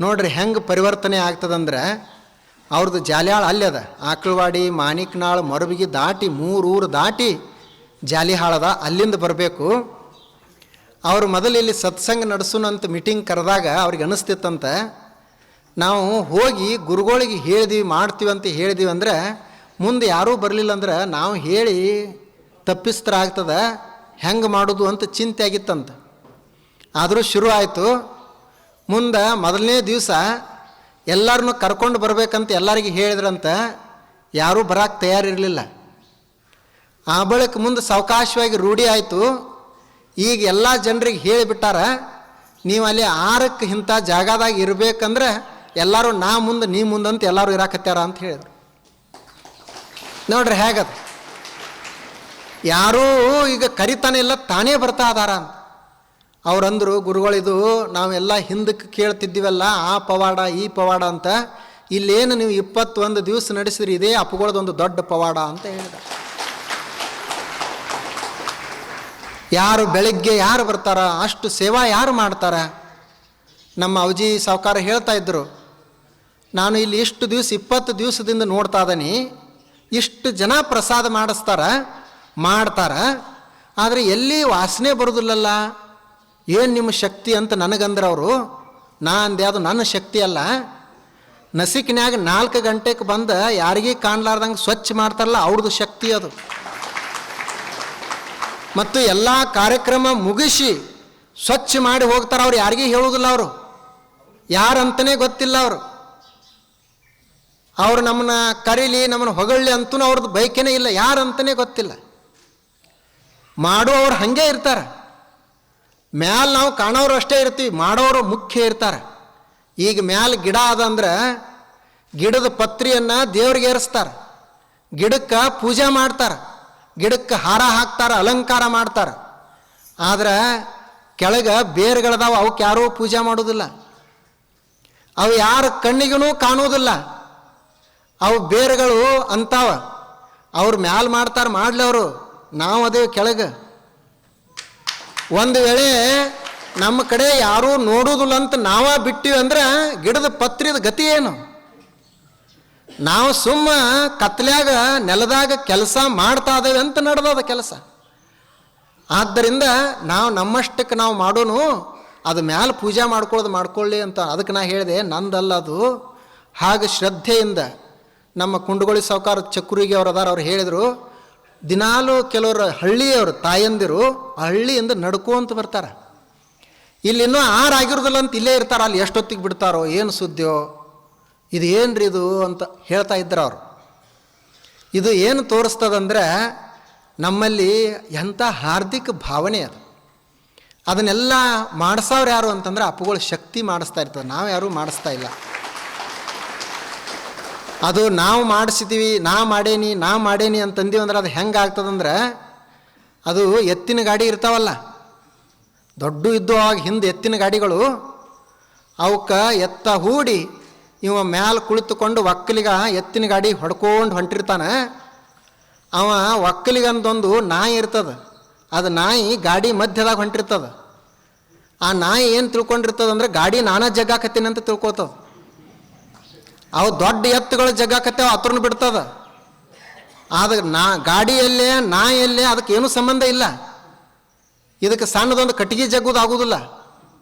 ನೋಡ್ರಿ ಹೆಂಗೆ ಪರಿವರ್ತನೆ ಆಗ್ತದಂದ್ರೆ, ಅವ್ರದ್ದು ಜಾಲಿಹಾಳ ಅಲ್ಲದ, ಆಕಳವಾಡಿ, ಮಾಣಿಕ್ನಾಳ್, ಮರುಬಿಗಿ ದಾಟಿ 3 ಊರು ದಾಟಿ ಜಾಲಿಹಾಳದ, ಅಲ್ಲಿಂದ ಬರಬೇಕು. ಅವರು ಮೊದಲು ಇಲ್ಲಿ ಸತ್ಸಂಗ ನಡೆಸೋಣಂತ ಮೀಟಿಂಗ್ ಕರೆದಾಗ ಅವ್ರಿಗೆ ಅನ್ನಿಸ್ತಿತ್ತಂತ, ನಾವು ಹೋಗಿ ಗುರುಗಳಿಗೆ ಹೇಳಿದ್ವಿ ಮಾಡ್ತೀವಿ ಅಂತ ಹೇಳಿದೀವಿ ಅಂದರೆ ಮುಂದೆ ಯಾರೂ ಬರಲಿಲ್ಲ ಅಂದ್ರೆ ನಾವು ಹೇಳಿ ತಪ್ಪಿಸ್ತರ ಆಗ್ತದ, ಹೆಂಗೆ ಮಾಡೋದು ಅಂತ ಚಿಂತೆ ಆಗಿತ್ತಂತ. ಆದರೂ ಶುರು ಆಯಿತು. ಮುಂದೆ ಮೊದಲನೇ ದಿವಸ ಎಲ್ಲರನ್ನೂ ಕರ್ಕೊಂಡು ಬರಬೇಕಂತ ಎಲ್ಲರಿಗೆ ಹೇಳಿದ್ರಂತ, ಯಾರೂ ಬರೋಕ್ಕೆ ತಯಾರಿರಲಿಲ್ಲ. ಆ ಬಳಿಕ ಮುಂದೆ ಸಾವಕಾಶವಾಗಿ ರೂಢಿ ಆಯಿತು. ಈಗ ಎಲ್ಲ ಜನರಿಗೆ ಹೇಳಿಬಿಟ್ಟಾರ, ನೀವು ಅಲ್ಲಿ 6ಕ್ಕೆ ಇಂಥ ಜಾಗದಾಗ ಇರಬೇಕಂದ್ರೆ ಎಲ್ಲರೂ ನಾ ಮುಂದೆ ನೀ ಮುಂದಂತ ಎಲ್ಲರೂ ಇರಾಕತ್ಯಾರ ಅಂತ ಹೇಳಿದ್ರು. ನೋಡ್ರಿ ಹೇಗದು, ಯಾರೂ ಈಗ ಕರಿತಾನೆ ಇಲ್ಲ, ತಾನೇ ಬರ್ತಾ ಅದಾರ ಅಂತ. ಅವ್ರಂದರು, ಗುರುಗಳಿದು ನಾವೆಲ್ಲ ಹಿಂದಕ್ಕೆ ಕೇಳ್ತಿದ್ದೀವಲ್ಲ, ಆ ಪವಾಡ ಈ ಪವಾಡ ಅಂತ, ಇಲ್ಲೇನು ನೀವು 21 ದಿವಸ ನಡೆಸಿದ್ರಿ, ಇದೇ ಅಪ್ಪಗಳದೊಂದು ದೊಡ್ಡ ಪವಾಡ ಅಂತ ಹೇಳಿದ. ಯಾರು ಬೆಳಗ್ಗೆ ಯಾರು ಬರ್ತಾರ, ಅಷ್ಟು ಸೇವಾ ಯಾರು ಮಾಡ್ತಾರ? ನಮ್ಮ ಅವಜಿ ಸಾವುಕಾರ ಹೇಳ್ತಾ ಇದ್ದರು, ನಾನು ಇಲ್ಲಿ ಇಷ್ಟು ದಿವಸ 20 ದಿವಸದಿಂದ ನೋಡ್ತಾ ಇದ್ದೀನಿ, ಇಷ್ಟು ಜನ ಪ್ರಸಾದ ಮಾಡ್ತಾರ, ಆದರೆ ಎಲ್ಲಿ ವಾಸನೆ ಬರೋದಿಲ್ಲಲ್ಲ, ಏನು ನಿಮ್ಮ ಶಕ್ತಿ ಅಂತ ನನಗಂದ್ರೆ ಅವರು. ನಾ ಅಂದೆ, ಅದು ನನ್ನ ಶಕ್ತಿ ಅಲ್ಲ, ನಸಿಕಿನ್ಯಾಗ 4 ಗಂಟೆಗೆ ಬಂದು ಯಾರಿಗೂ ಕಾಣ್ಲಾರ್ದಂಗೆ ಸ್ವಚ್ಛ ಮಾಡ್ತಾರಲ್ಲ, ಅವ್ರದ್ದು ಶಕ್ತಿ ಅದು. ಮತ್ತು ಎಲ್ಲ ಕಾರ್ಯಕ್ರಮ ಮುಗಿಸಿ ಸ್ವಚ್ಛ ಮಾಡಿ ಹೋಗ್ತಾರೆ. ಅವ್ರು ಯಾರಿಗೂ ಹೇಳೋದಿಲ್ಲ, ಅವರು ಯಾರಂತನೇ ಗೊತ್ತಿಲ್ಲ. ಅವರು ನಮ್ಮನ್ನ ಕರೀಲಿ ನಮ್ಮನ್ನು ಹೊಗಳ್ಳಿ ಅಂತೂ ಅವ್ರದ್ದು ಬೈಕೇನೇ ಇಲ್ಲ, ಯಾರಂತನೇ ಗೊತ್ತಿಲ್ಲ. ಮಾಡುವವ್ರು ಹಾಗೆ ಇರ್ತಾರೆ. ಮ್ಯಾಲೆ ನಾವು ಕಾಣೋರು ಅಷ್ಟೇ ಇರ್ತೀವಿ, ಮಾಡೋರು ಮುಖ್ಯ ಇರ್ತಾರೆ. ಈಗ ಮ್ಯಾಲೆ ಗಿಡ ಅದಂದ್ರೆ ಗಿಡದ ಪತ್ರಿಯನ್ನು ದೇವ್ರಿಗೆ ಏರಿಸ್ತಾರೆ, ಗಿಡಕ್ಕೆ ಪೂಜೆ ಮಾಡ್ತಾರೆ, ಗಿಡಕ್ಕೆ ಹಾರ ಹಾಕ್ತಾರೆ, ಅಲಂಕಾರ ಮಾಡ್ತಾರೆ. ಆದ್ರೆ ಕೆಳಗೆ ಬೇರುಗಳದಾವ, ಅವಕ್ಕೆ ಯಾರೂ ಪೂಜೆ ಮಾಡೋದಿಲ್ಲ. ಅವು ಯಾರ ಕಣ್ಣಿಗೂ ಕಾಣೋದಿಲ್ಲ. ಅವು ಬೇರುಗಳು ಅಂತಾವ, ಅವ್ರು ಮ್ಯಾಲೆ ಮಾಡ್ತಾರೆ, ಮಾಡಲಿ ಅವರು, ನಾವು ಅದೇ ಕೆಳಗೆ. ಒಂದು ವೇಳೆ ನಮ್ಮ ಕಡೆ ಯಾರೂ ನೋಡೋದಿಲ್ಲ ಅಂತ ನಾವ ಬಿಟ್ಟಿವಿ ಅಂದ್ರೆ ಗಿಡದ ಪತ್ರಿದ ಗತಿ ಏನು? ನಾವು ಸುಮ್ಮ ಕತ್ಲ್ಯಾಗ ನೆಲದಾಗ ಕೆಲಸ ಮಾಡ್ತಾ ಇದ್ದೇವೆ ಅಂತ ನಡೆದದ ಕೆಲಸ. ಆದ್ದರಿಂದ ನಾವು ನಮ್ಮಷ್ಟಕ್ಕೆ ನಾವು ಮಾಡೋನು, ಅದು ಮ್ಯಾಲೆ ಪೂಜೆ ಮಾಡ್ಕೊಳ್ಳಿ ಅಂತ. ಅದಕ್ಕೆ ನಾ ಹೇಳಿದೆ, ನಂದಲ್ಲ ಅದು. ಹಾಗೆ ಶ್ರದ್ಧೆಯಿಂದ ನಮ್ಮ ಕುಂಡಗೋಳಿ ಸಾವುಕಾರ ಚಕ್ಕುರಿಗೆ ಅವರು ಅದಾರ, ಅವ್ರು ಹೇಳಿದರು, ದಿನಾಲೂ ಕೆಲವರು ಹಳ್ಳಿಯವರು ತಾಯಂದಿರು ಆ ಹಳ್ಳಿಯಿಂದ ನಡ್ಕೊಂತ ಬರ್ತಾರೆ. ಇಲ್ಲಿ ಇನ್ನೂ 6 ಆಗಿರೋದಿಲ್ಲ ಅಂತ ಇಲ್ಲೇ ಇರ್ತಾರೆ. ಅಲ್ಲಿ ಎಷ್ಟೊತ್ತಿಗೆ ಬಿಡ್ತಾರೋ, ಏನು ಸುದ್ದಿಯೋ, ಇದು ಏನ್ರಿ ಇದು ಅಂತ ಹೇಳ್ತಾ ಇದ್ರು ಅವರು. ಇದು ಏನು ತೋರಿಸ್ತದಂದ್ರೆ ನಮ್ಮಲ್ಲಿ ಎಂಥ ಹಾರ್ದಿಕ ಭಾವನೆ ಅದು. ಅದನ್ನೆಲ್ಲ ಮಾಡಿಸೋರು ಯಾರು ಅಂತಂದ್ರೆ ಅಪ್ಪುಗಳು ಶಕ್ತಿ ಮಾಡಿಸ್ತಾ ಇರ್ತದೆ, ನಾವು ಯಾರೂ ಮಾಡಿಸ್ತಾ ಇಲ್ಲ. ಅದು ನಾವು ಮಾಡಿಸಿದ್ದೀವಿ, ನಾ ಮಾಡೇನಿ ಅಂತಂದೀವಿ ಅಂದ್ರೆ ಅದು ಹೆಂಗೆ ಆಗ್ತದಂದ್ರೆ, ಅದು ಎತ್ತಿನ ಗಾಡಿ ಇರ್ತಾವಲ್ಲ, ದೊಡ್ಡ ಇದ್ದು ಆವಾಗ ಹಿಂದೆ ಎತ್ತಿನ ಗಾಡಿಗಳು, ಅವಕ್ಕೆ ಎತ್ತ ಹೂಡಿ ಇವ ಮ್ಯಾಲೆ ಕುಳಿತುಕೊಂಡು ಒಕ್ಕಲಿಗ ಎತ್ತಿನ ಗಾಡಿ ಹೊಡ್ಕೊಂಡು ಹೊಂಟಿರ್ತಾನೆ. ಅವ ಒಕ್ಕಲಿಗಂದೊಂದು ನಾಯಿ ಇರ್ತದೆ, ಅದು ನಾಯಿ ಗಾಡಿ ಮಧ್ಯದಾಗ ಹೊಂಟಿರ್ತದೆ. ಆ ನಾಯಿ ಏನು ತಿಳ್ಕೊಂಡಿರ್ತದಂದ್ರೆ ಗಾಡಿ ನಾನಾ ಜಗ್ಗಾಕತ್ತೀನಿ ಅಂತ ತಿಳ್ಕೊತದ. ಅವು ದೊಡ್ಡ ಎತ್ತುಗಳು ಜಗ್ಗಾಕತ್ತೇವೆ ಹತ್ರನ ಬಿಡ್ತದ. ಆದ್ರೆ ಗಾಡಿಯಲ್ಲೇ ನಾಯಲ್ಲೇ ಅದಕ್ಕೆ ಏನೂ ಸಂಬಂಧ ಇಲ್ಲ. ಇದಕ್ಕೆ ಸಣ್ಣದೊಂದು ಕಟ್ಟಿಗೆ ಜಗ್ಗೋದು ಆಗೋದಿಲ್ಲ.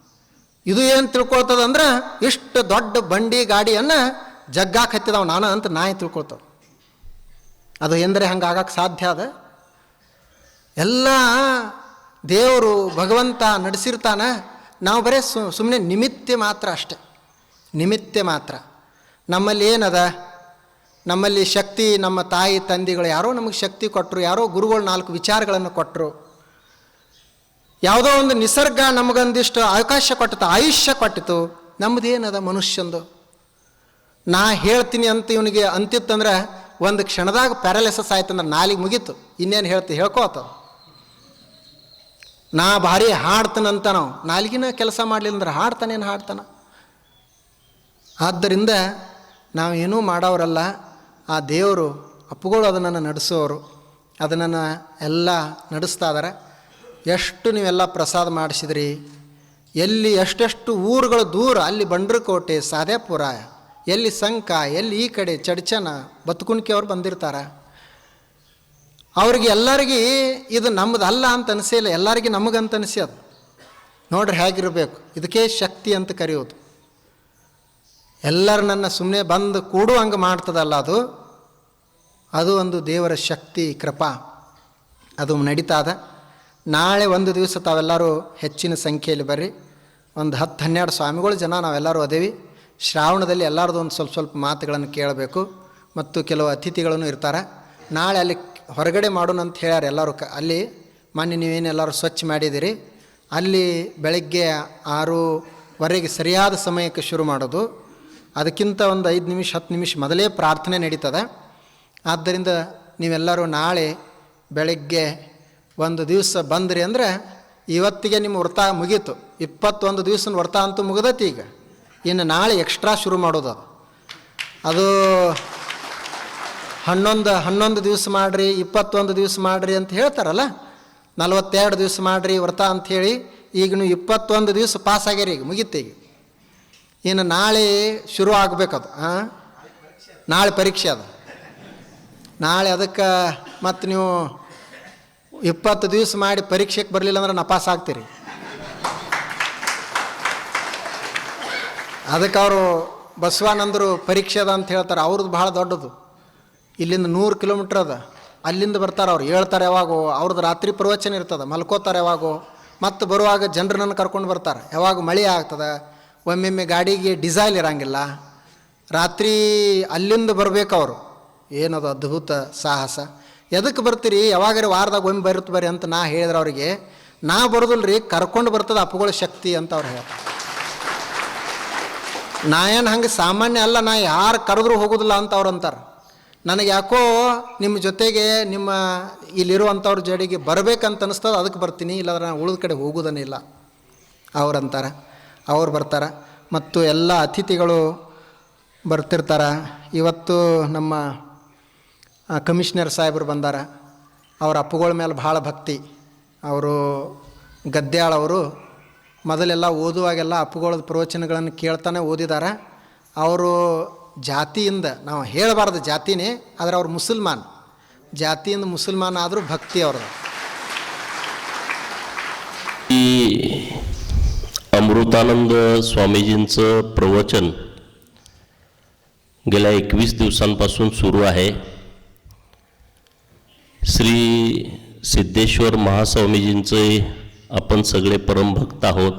ಇದು ಏನು ತಿಳ್ಕೊಳ್ತದಂದ್ರೆ ಇಷ್ಟು ದೊಡ್ಡ ಬಂಡಿ ಗಾಡಿಯನ್ನು ಜಗ್ಗಾಕತ್ತಿದವ ನಾನು ಅಂತ ನಾಯಿ ತಿಳ್ಕೊಳ್ತಾವ. ಅದು ಎಂದರೆ ಹಂಗೆ ಆಗಕ್ಕೆ ಸಾಧ್ಯ ಅದ? ಎಲ್ಲ ದೇವರು ಭಗವಂತ ನಡೆಸಿರ್ತಾನ. ನಾವು ಬರೀ ಸುಮ್ಮನೆ ನಿಮಿತ್ತ ಮಾತ್ರ ಅಷ್ಟೆ, ನಿಮಿತ್ತ ಮಾತ್ರ. ನಮ್ಮಲ್ಲಿ ಏನದ? ನಮ್ಮಲ್ಲಿ ಶಕ್ತಿ ನಮ್ಮ ತಾಯಿ ತಂದೆಗಳು ಯಾರೋ ನಮಗೆ ಶಕ್ತಿ ಕೊಟ್ಟರು, ಯಾರೋ ಗುರುಗಳು 4 ವಿಚಾರಗಳನ್ನು ಕೊಟ್ಟರು, ಯಾವುದೋ ಒಂದು ನಿಸರ್ಗ ನಮಗೊಂದಿಷ್ಟು ಅವಕಾಶ ಕೊಟ್ಟಿತು, ಆಯುಷ್ಯ ಕೊಟ್ಟಿತು. ನಮ್ಮದೇನದ ಮನುಷ್ಯಂದು? ನಾ ಹೇಳ್ತೀನಿ ಅಂತ ಇವನಿಗೆ ಅಂತಿತ್ತಂದ್ರೆ ಒಂದು ಕ್ಷಣದಾಗ ಪ್ಯಾರಾಲಿಸಿಸ್ ಆಯ್ತಂದ್ರೆ ನಾಲಿಗೆ ಮುಗೀತು. ಇನ್ನೇನು ಹೇಳ್ಕೋತ. ನಾ ಭಾರಿ ಹಾಡ್ತಾನಂತ ನಾವು ನಾಲಿಗಿನ ಕೆಲಸ ಮಾಡಲಿಲ್ಲ ಅಂದ್ರೆ ಹಾಡ್ತಾನ. ಆದ್ದರಿಂದ ನಾವೇನೂ ಮಾಡೋರಲ್ಲ. ಆ ದೇವರು ಅಪ್ಪುಗಳು ಅದನ್ನು ನಡೆಸೋರು, ಅದನ್ನು ಎಲ್ಲ ನಡೆಸ್ತಾ ಇದ್ದಾರೆ. ಎಷ್ಟು ನೀವೆಲ್ಲ ಪ್ರಸಾದ ಮಾಡಿಸಿದ್ರಿ, ಎಲ್ಲಿ ಎಷ್ಟೆಷ್ಟು ಊರುಗಳು ದೂರ, ಅಲ್ಲಿ ಬಂಡ್ರಕೋಟೆ, ಸಾದೇಪುರ, ಎಲ್ಲಿ ಸಂಕ, ಎಲ್ಲಿ ಈ ಕಡೆ ಚಡ್ಚನ, ಬತ್ಕುಣಿಕೆ ಅವ್ರು ಬಂದಿರ್ತಾರೆ. ಅವ್ರಿಗೆ ಎಲ್ಲರಿಗೆ ಇದು ನಮ್ಮದು ಅಲ್ಲ ಅಂತ ಅನಿಸಿಲ್ಲ, ಎಲ್ಲರಿಗೆ ನಮಗಂತ ಅನಿಸ್ಯದು. ನೋಡ್ರಿ ಹೇಗಿರಬೇಕು. ಇದಕ್ಕೆ ಶಕ್ತಿ ಅಂತ ಕರೆಯೋದು. ಎಲ್ಲರೂ ನನ್ನ ಸುಮ್ಮನೆ ಬಂದು ಕೂಡು ಹಂಗೆ ಮಾಡ್ತದಲ್ಲ, ಅದು ಒಂದು ದೇವರ ಶಕ್ತಿ, ಕೃಪಾ. ಅದು ನಡೀತಾದ. ನಾಳೆ ಒಂದು ದಿವಸ ತಾವೆಲ್ಲರೂ ಹೆಚ್ಚಿನ ಸಂಖ್ಯೆಯಲ್ಲಿ ಬರ್ರಿ. ಒಂದು 10-12 ಸ್ವಾಮಿಗಳು ಜನ ನಾವೆಲ್ಲರೂ ಅದೇವಿ. ಶ್ರಾವಣದಲ್ಲಿ ಎಲ್ಲರದು ಒಂದು ಸ್ವಲ್ಪ ಮಾತುಗಳನ್ನು ಕೇಳಬೇಕು. ಮತ್ತು ಕೆಲವು ಅತಿಥಿಗಳನ್ನು ಇರ್ತಾರೆ. ನಾಳೆ ಅಲ್ಲಿ ಹೊರಗಡೆ ಮಾಡೋಣ ಅಂತ ಹೇಳ್ಯಾರ ಎಲ್ಲರೂ. ಅಲ್ಲಿ ಮೊನ್ನೆ ನೀವೇನೆಲ್ಲರೂ ಸ್ವಚ್ಛ ಮಾಡಿದ್ದೀರಿ. ಅಲ್ಲಿ ಬೆಳಗ್ಗೆ 6:15 ಸರಿಯಾದ ಸಮಯಕ್ಕೆ ಶುರು ಮಾಡೋದು. ಅದಕ್ಕಿಂತ ಒಂದು 5 ನಿಮಿಷ 10 ನಿಮಿಷ ಮೊದಲೇ ಪ್ರಾರ್ಥನೆ ನಡೀತದೆ. ಆದ್ದರಿಂದ ನೀವೆಲ್ಲರೂ ನಾಳೆ ಬೆಳಗ್ಗೆ ಒಂದು ದಿವಸ ಬಂದ್ರಿ ಅಂದರೆ ಇವತ್ತಿಗೆ ನಿಮ್ಮ ವ್ರತ ಮುಗೀತು. 21 ದಿವಸದ ವ್ರತ ಅಂತೂ ಮುಗಿದೈತಿ. ಈಗ ಇನ್ನು ನಾಳೆ ಎಕ್ಸ್ಟ್ರಾ ಶುರು ಮಾಡೋದು. ಅದು 11 ದಿವಸ ಮಾಡಿರಿ, 21 ದಿವಸ ಮಾಡಿರಿ ಅಂತ ಹೇಳ್ತಾರಲ್ಲ. 42 ದಿವಸ ಮಾಡಿರಿ ವ್ರತ ಅಂಥೇಳಿ ಈಗ ನೀವು 21 ದಿವಸ ಪಾಸ್ ಆಗ್ಯಾರ. ಈಗ ಮುಗೀತು. ಈಗ ಇನ್ನು ನಾಳೆ ಶುರು ಆಗಬೇಕದು. ನಾಳೆ ಪರೀಕ್ಷೆ ಅದು. ನಾಳೆ ಅದಕ್ಕೆ ಮತ್ತು ನೀವು 20 ದಿವಸ ಮಾಡಿ ಪರೀಕ್ಷೆಗೆ ಬರಲಿಲ್ಲ ಅಂದ್ರೆ ನಪಾಸ್ ಆಗ್ತೀರಿ. ಅದಕ್ಕೆ ಅವರು ಬಸವಾನಂದರು ಪರೀಕ್ಷೆ ಅದ ಅಂತ ಹೇಳ್ತಾರೆ. ಅವ್ರದ್ದು ಭಾಳ ದೊಡ್ಡದು. ಇಲ್ಲಿಂದ 100 ಕಿಲೋಮೀಟ್ರ್ ಅದ. ಅಲ್ಲಿಂದ ಬರ್ತಾರೆ ಅವ್ರು. ಹೇಳ್ತಾರೆ ಯಾವಾಗೋ. ಅವ್ರದ್ದು ರಾತ್ರಿ ಪ್ರವಚನ ಇರ್ತದೆ, ಮಲ್ಕೋತಾರೆ ಯಾವಾಗೋ. ಮತ್ತು ಬರುವಾಗ ಜನರನ್ನು ಕರ್ಕೊಂಡು ಬರ್ತಾರೆ. ಯಾವಾಗ ಮಳೆ ಆಗ್ತದೆ, ಒಮ್ಮೊಮ್ಮೆ ಗಾಡಿಗೆ ಡೀಸೆಲ್ ಇರೋಂಗಿಲ್ಲ. ರಾತ್ರಿ ಅಲ್ಲಿಂದ ಬರಬೇಕು ಅವರು. ಏನದು ಅದ್ಭುತ ಸಾಹಸ. ಎದಕ್ಕೆ ಬರ್ತೀರಿ? ಯಾವಾಗಾರ ವಾರದಾಗ ಒಮ್ಮೆ ಬರ್ರಿ ಅಂತ ನಾ ಹೇಳಿದ್ರೆ ಅವರಿಗೆ, ನಾ ಬರೋದಿಲ್ಲ ರೀ, ಕರ್ಕೊಂಡು ಬರ್ತದೆ ಅಪ್ಪುಗಳ ಶಕ್ತಿ ಅಂತ ಅವ್ರು ಹೇಳ್ತಾರೆ. ನಾ ಏನು ಹಂಗೆ ಸಾಮಾನ್ಯ ಅಲ್ಲ, ನಾ ಯಾರು ಕರೆದ್ರೂ ಹೋಗೋದಿಲ್ಲ ಅಂತ ಅವ್ರು ಅಂತಾರೆ. ನನಗೆ ಯಾಕೋ ನಿಮ್ಮ ಜೊತೆಗೆ ನಿಮ್ಮ ಇಲ್ಲಿರುವಂಥವ್ರ ಜೋಡಿಗೆ ಬರಬೇಕಂತ ಅನಿಸ್ತದೆ, ಅದಕ್ಕೆ ಬರ್ತೀನಿ. ಇಲ್ಲಾಂದ್ರೆ ನಾನು ಉಳಿದ ಕಡೆ ಹೋಗೋದನ್ನೇ ಇಲ್ಲ ಅವ್ರಂತಾರೆ. ಅವ್ರು ಬರ್ತಾರೆ. ಮತ್ತು ಎಲ್ಲ ಅತಿಥಿಗಳು ಬರ್ತಿರ್ತಾರೆ. ಇವತ್ತು ನಮ್ಮ ಕಮಿಷನರ್ ಸಾಹೇಬರು ಬಂದಾರ. ಅವ್ರ ಅಪ್ಪುಗಳ ಮೇಲೆ ಭಾಳ ಭಕ್ತಿ. ಅವರು ಗದ್ಯಾಳವರು. ಮೊದಲೆಲ್ಲ ಓದುವಾಗೆಲ್ಲ ಅಪ್ಪುಗಳದ ಪ್ರವಚನಗಳನ್ನು ಕೇಳ್ತಾನೆ ಓದಿದ್ದಾರೆ. ಅವರು ಜಾತಿಯಿಂದ, ನಾವು ಹೇಳಬಾರ್ದು ಜಾತಿನೇ, ಆದರೆ ಅವ್ರು ಮುಸಲ್ಮಾನ್. ಜಾತಿಯಿಂದ ಮುಸಲ್ಮಾನ್ ಆದರೂ ಭಕ್ತಿ ಅವ್ರದ್ದು. ಈ अमृतानंद स्वामीजींचं प्रवचन गेल्या 21 दिवसांपासून सुरू आहे. श्री सिद्धेश्वर महास्वामीजींचे आपण सगळे परमभक्त आहोत.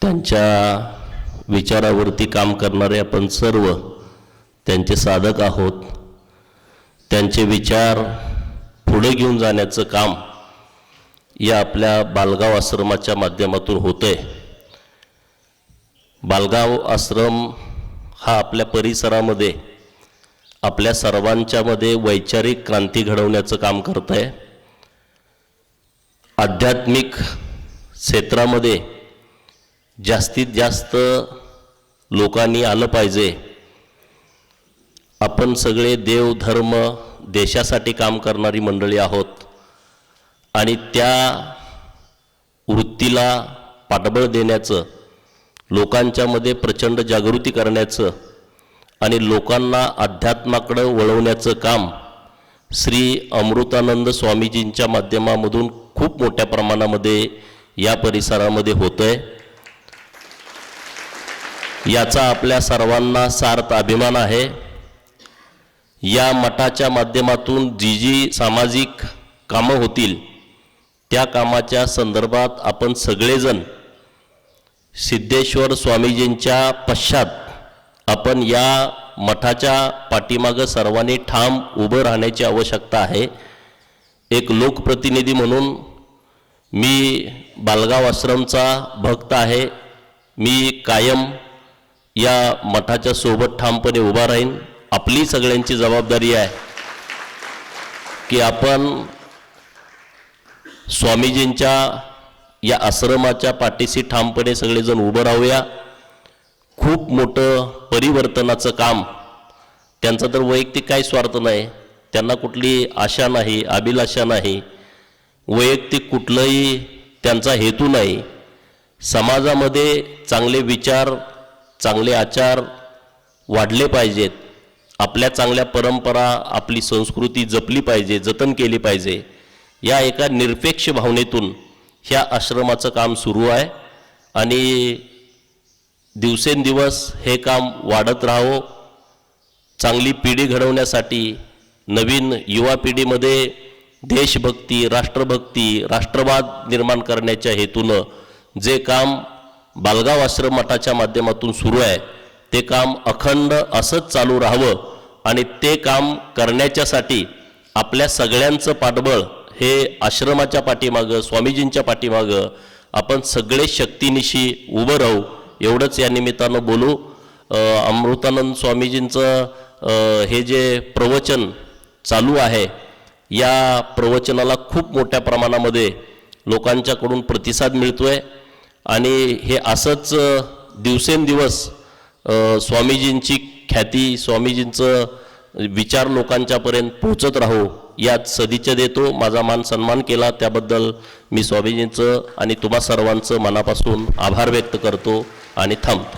त्यांच्या विचारावरती काम करणारे आपण सर्व त्यांचे साधक आहोत. त्यांचे विचार पुढे घेऊन जाण्याचं काम या आपल्या बालगाव आश्रमाच्या माध्यमातून होते. बालगाव आश्रम हा आपल्या परिसरामध्ये आपल्या सर्वांच्यामध्ये वैचारिक क्रांती घडवण्याचं काम करत आहे. आध्यात्मिक क्षेत्रामध्ये जास्तीत जास्त लोकांनी आलं पाहिजे. आपण सगळे देव धर्म देशासाठी काम करणारी मंडळी आहोत आणि त्या वृत्तीला पाठबळ देण्याचं, लोकांच्यामध्ये प्रचंड जागृती करण्याचं आणि लोकांना अध्यात्माकडं वळवण्याचं काम श्री अमृतानंद स्वामीजींच्या माध्यमामधून खूप मोठ्या प्रमाणामध्ये या परिसरामध्ये होतं आहे. याचा आपल्या सर्वांना सार्थ अभिमान आहे. या मठाच्या माध्यमातून जी सामाजिक कामं होतील त्या कामाच्या संदर्भात आपण सगळेजण सिद्धेश्वर स्वामीजींच्या पश्चात आपण या मठाच्या पाठीमागं सर्वांनी ठाम उभं राहण्याची आवश्यकता आहे. एक लोकप्रतिनिधी म्हणून मी बालगाव आश्रमचा भक्त आहे. मी कायम या मठाच्या सोबत ठामपणे उभा राहीन. आपली सगळ्यांची जबाबदारी आहे की आपण स्वामीजींच्या या आश्रमाच्या पाठीशी ठामपणे सगळेजण उभं राहूया. खूप मोठं परिवर्तनाचं काम, त्यांचा तर वैयक्तिक काही स्वार्थ नाही, त्यांना कुठली आशा नाही, अभिलाषा नाही, वैयक्तिक कुठलंही त्यांचा हेतू नाही. समाजामध्ये चांगले विचार, चांगले आचार वाढले पाहिजेत. आपल्या चांगल्या परंपरा, आपली संस्कृती जपली पाहिजे, जतन केली पाहिजे. या एका निरपेक्ष भावनेतून ह्या आश्रमाचं काम सुरू आहे आणि दिवसेंदिवस हे काम वाढत राहावं. चांगली पिढी घडवण्यासाठी नवीन युवा पिढीमध्ये देशभक्ती, राष्ट्रभक्ती, राष्ट्रवाद निर्माण करण्याच्या हेतूनं जे काम बालगाव आश्रम मठाच्या माध्यमातून सुरू आहे ते काम अखंड असंच चालू राहावं आणि ते काम करण्याच्यासाठी आपल्या सगळ्यांचं पाठबळ हे आश्रमाच्या पाठीमागं, स्वामीजींच्या पाठीमागं आपण सगळे शक्तीनिशी उभं राहू, एवढंच या निमित्तानं बोलू. अमृतानंद स्वामीजींचं हे जे प्रवचन चालू आहे या प्रवचनाला खूप मोठ्या प्रमाणामध्ये लोकांच्याकडून प्रतिसाद मिळतो आहे आणि हे असंच दिवसेंदिवस स्वामीजींची ख्याती, स्वामीजींचं विचार लोकांच्यापर्यंत पोहोचत राहू यात सदिच्छा देतो. माझा मान सन्मान केला त्याबद्दल मी स्वामीजींचं आणि तुम्हा सर्वांचं मनापासून आभार व्यक्त करतो आणि थांबतो.